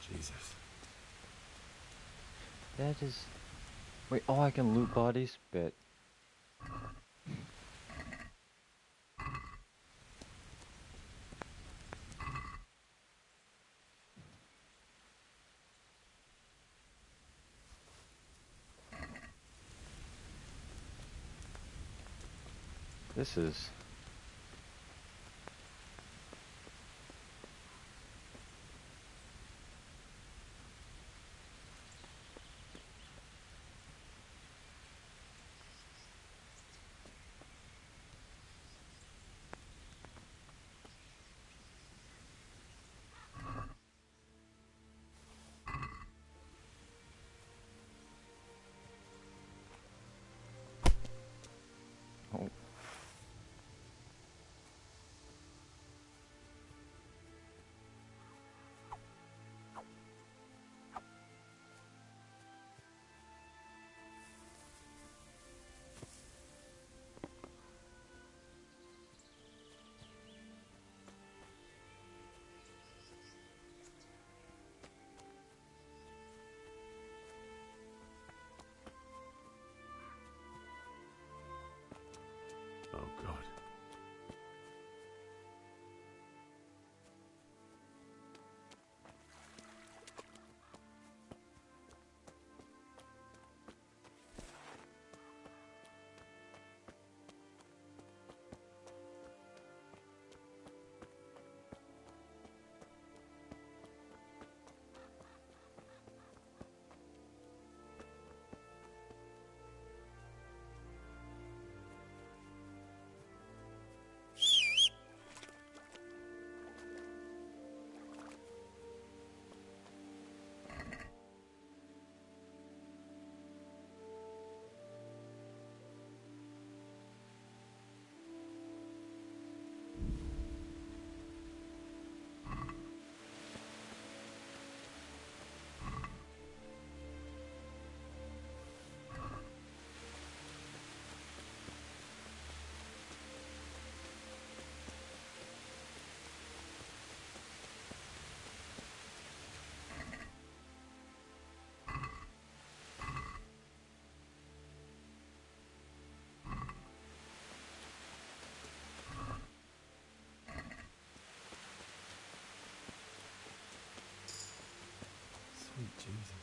Jesus. That is... Wait, oh, I can loot bodies? Bet. This is... Oh. Oh, God. Sweet Jesus.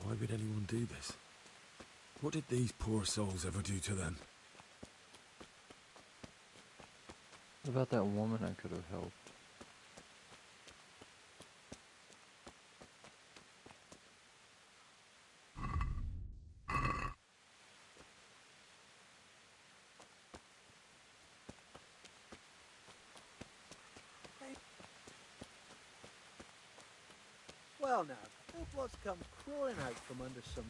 Why would anyone do this? What did these poor souls ever do to them? What about that woman I could have helped? Well now, look what's come crawling out from under some...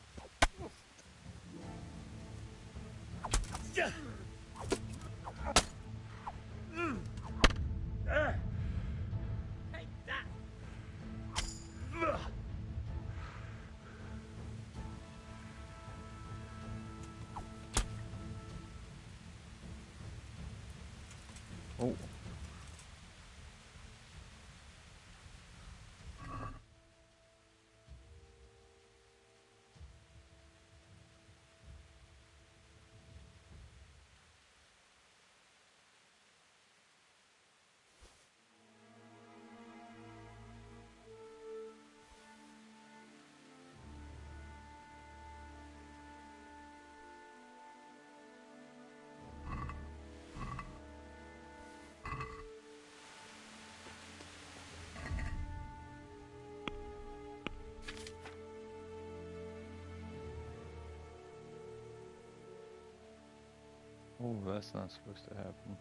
Take that! Oh. Oh, that's not supposed to happen.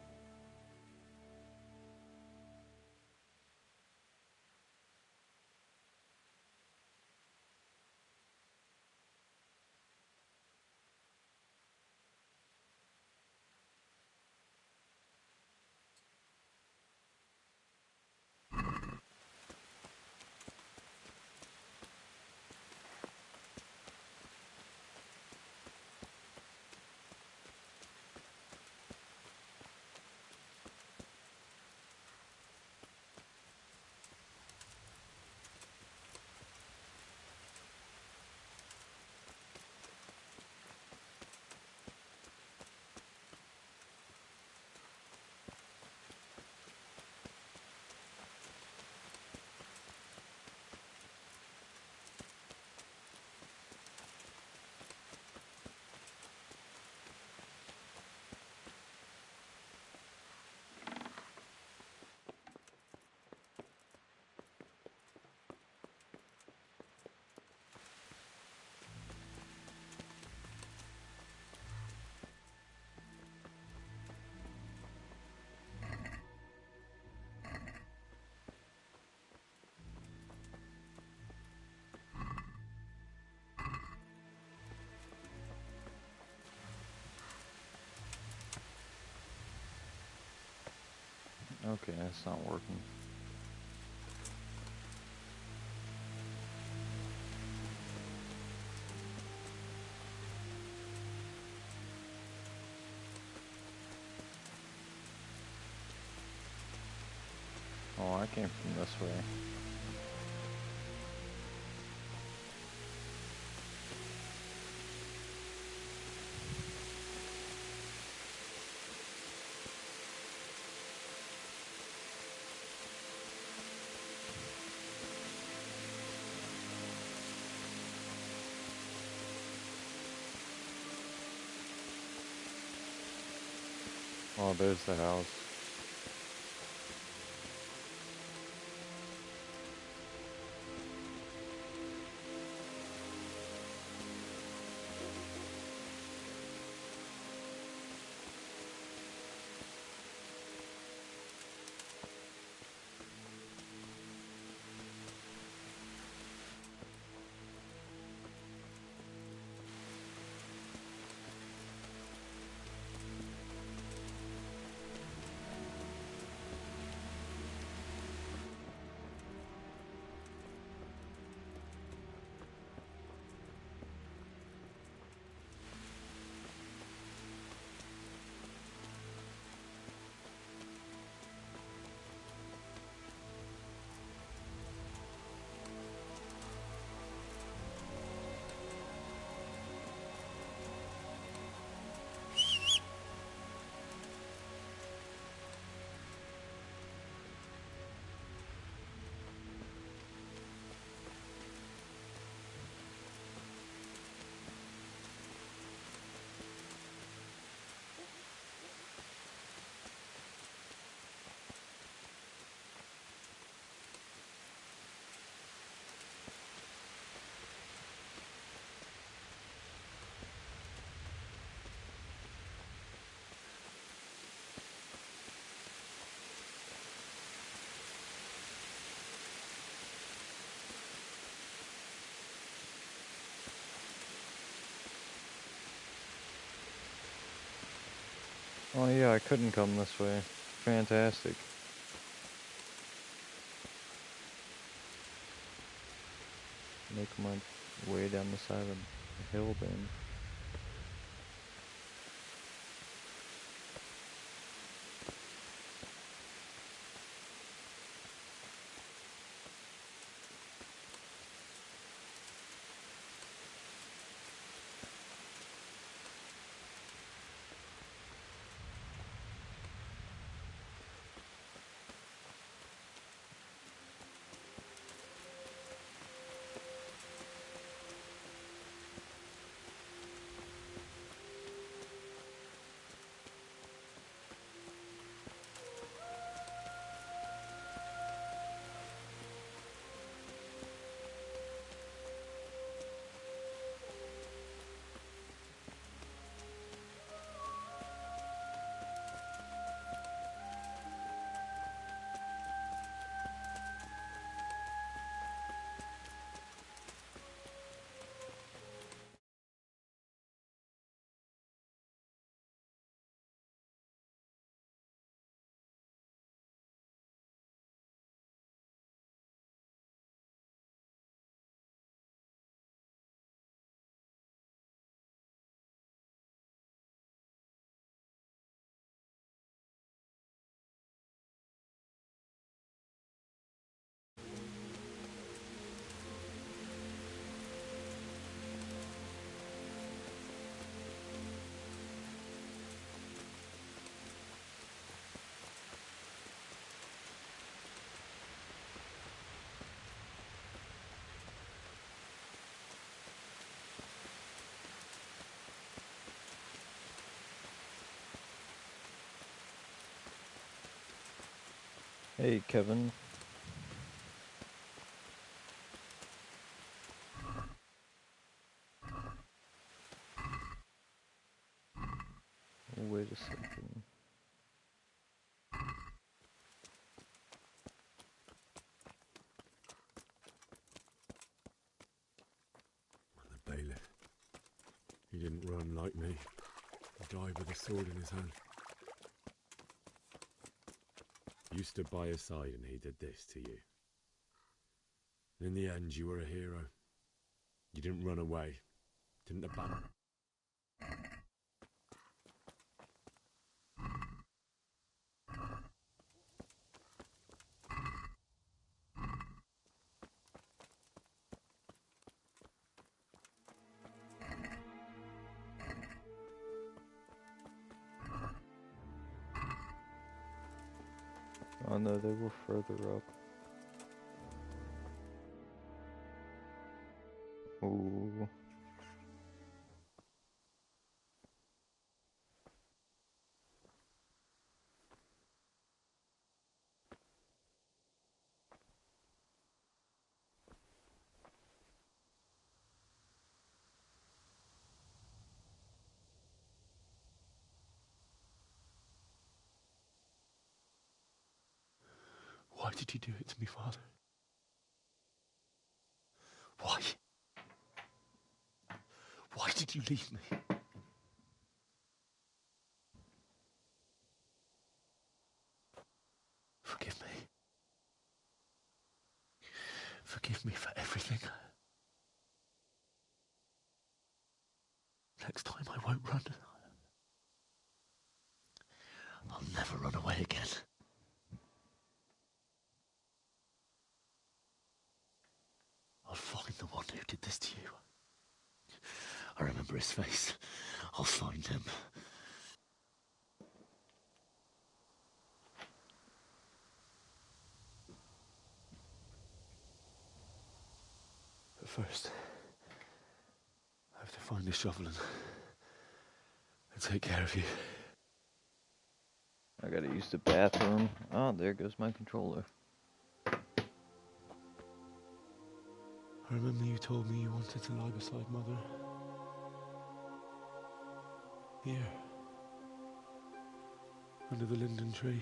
Okay, that's not working. Oh, I came from this way. Oh, there's the house. Oh yeah, I couldn't come this way. Fantastic. Make my way down the side of the hill then. Hey, Kevin. Wait a second. The bailiff. He didn't run like me. He died with a sword in his hand. You stood by his side and he did this to you. In the end, you were a hero. You didn't run away. Didn't abandon. Oh no, they were further up. Ooh. Why did you do it to me, Father? Why? Why did you leave me? Forgive me. Forgive me for everything. Next time I won't run. I'll never run away again. I'll find the one who did this to you. I remember his face. I'll find him. But first, I have to find a shovel and take care of you. I gotta use the bathroom. Oh, there goes my controller. I remember you told me you wanted to lie beside Mother. Here. Under the linden tree.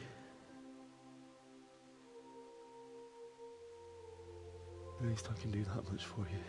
At least I can do that much for you.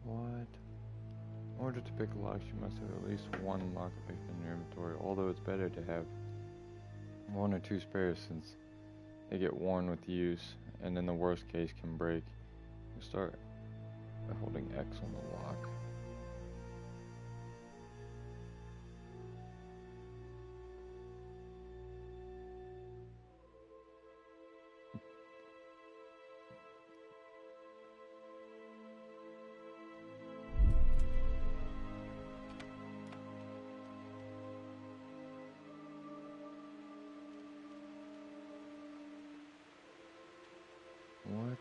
What? In order to pick locks, you must have at least one lockpick in your inventory, although it's better to have 1 or 2 spares since they get worn with use, and in the worst case can break. You start by holding X on the lock. What?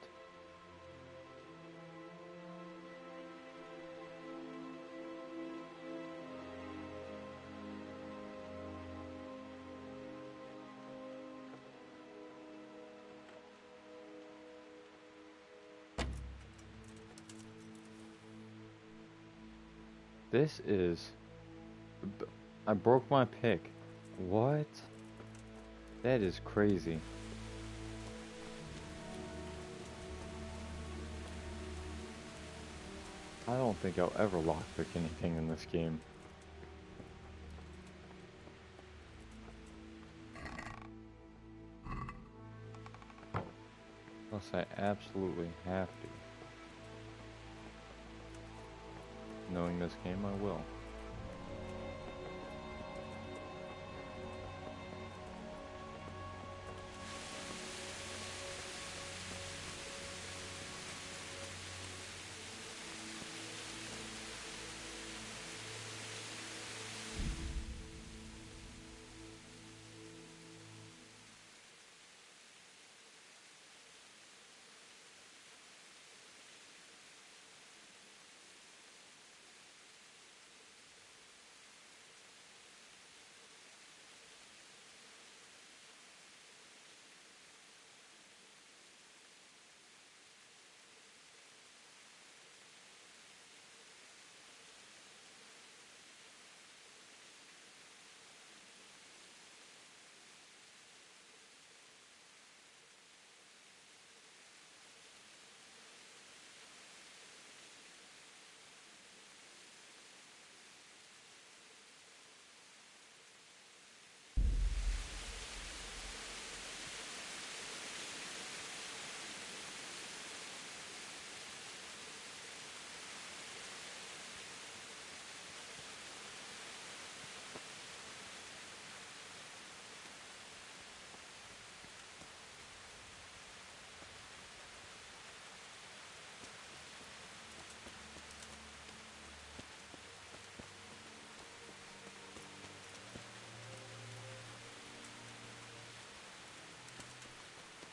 This is... I broke my pick. What? That is crazy. I don't think I'll ever lockpick anything in this game. Unless I absolutely have to. Knowing this game, I will.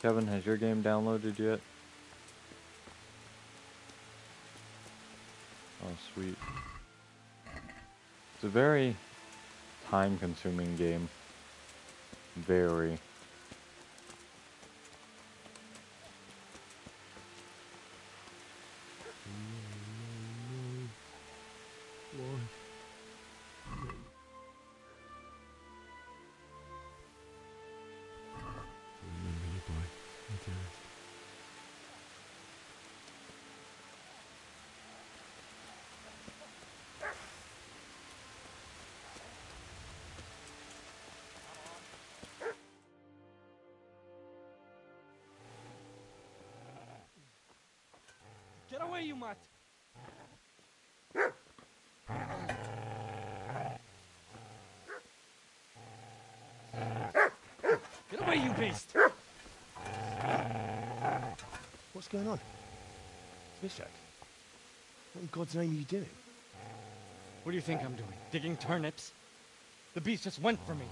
Kevin, has your game downloaded yet? Oh, sweet. It's a very time-consuming game. Very. Get away, you mutt! Get away, you beast! What's going on? Mishak, what in God's name are you doing? What do you think I'm doing? Digging turnips? The beast just went for me.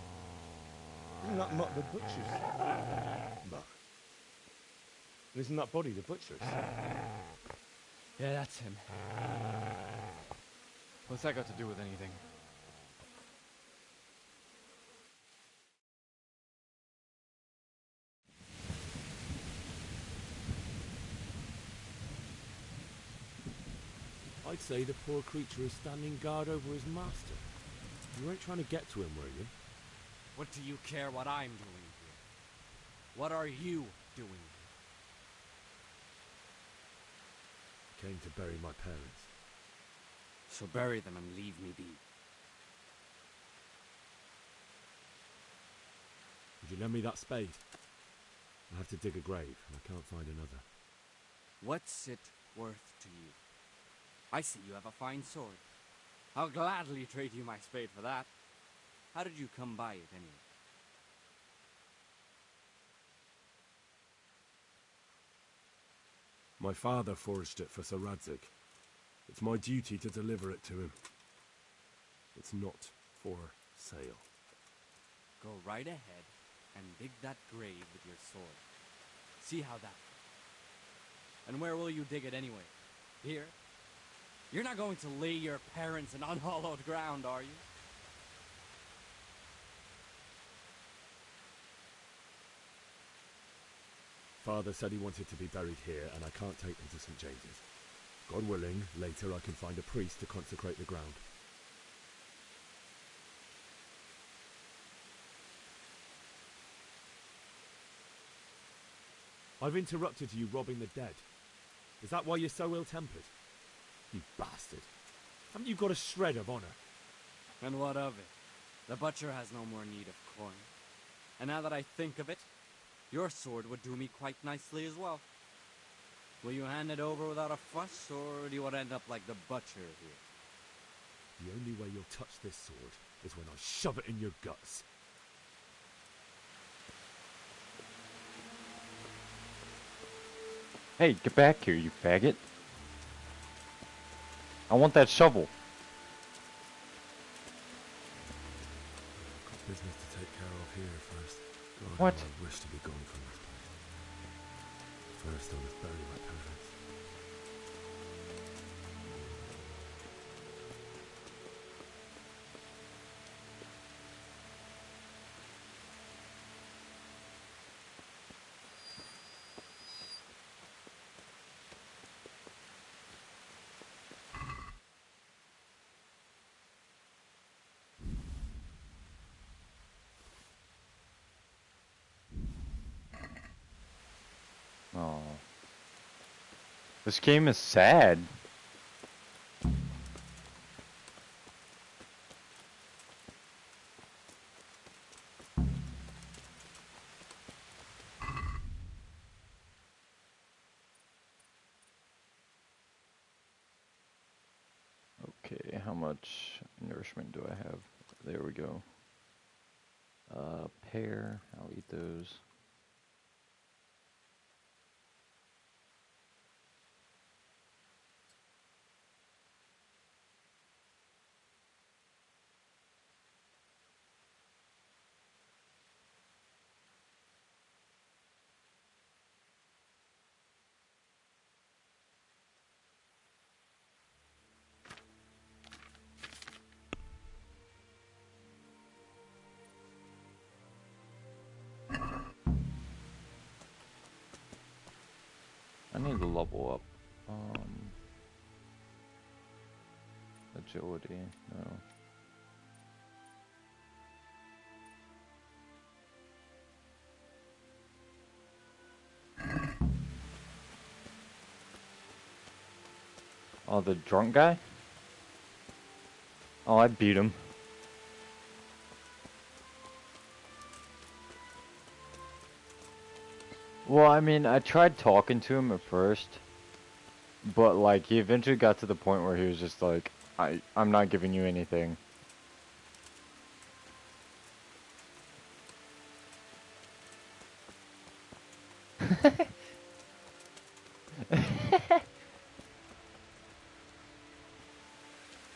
Isn't that not the butcher's? But isn't that body the butcher's? Yeah, that's him. What's that got to do with anything? I'd say the poor creature is standing guard over his master. You weren't trying to get to him, were you? What do you care what I'm doing here? What are you doing here? Came to bury my parents. So bury them and leave me be. Would you lend me that spade? I have to dig a grave, and I can't find another. What's it worth to you? I see you have a fine sword. I'll gladly trade you my spade for that. How did you come by it, anyway? My father forged it for Sir Radzig. It's my duty to deliver it to him. It's not for sale. Go right ahead and dig that grave with your sword. See how that goes. And where will you dig it anyway? Here? You're not going to lay your parents in unhallowed ground, are you? Father said he wanted to be buried here, and I can't take them to St. James's. God willing, later I can find a priest to consecrate the ground. I've interrupted you robbing the dead. Is that why you're so ill-tempered? You bastard. Haven't you got a shred of honor? And what of it? The butcher has no more need of coin. And now that I think of it, your sword would do me quite nicely as well. Will you hand it over without a fuss, or do you want to end up like the butcher here? The only way you'll touch this sword is when I shove it in your guts. Hey, get back here, you faggot. I want that shovel. I've got business to take care of here first. God, What? how I wish to be gone from this place. First, I must bury my parents. Oh. This game is sad. Okay, how much nourishment do I have? There we go. Pear, I'll eat those. I need to level up. Agility, no. Oh, the drunk guy? Oh, I beat him. Well, I mean, I tried talking to him at first, but like he eventually got to the point where he was just like, I'm not giving you anything.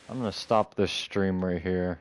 I'm gonna stop this stream right here.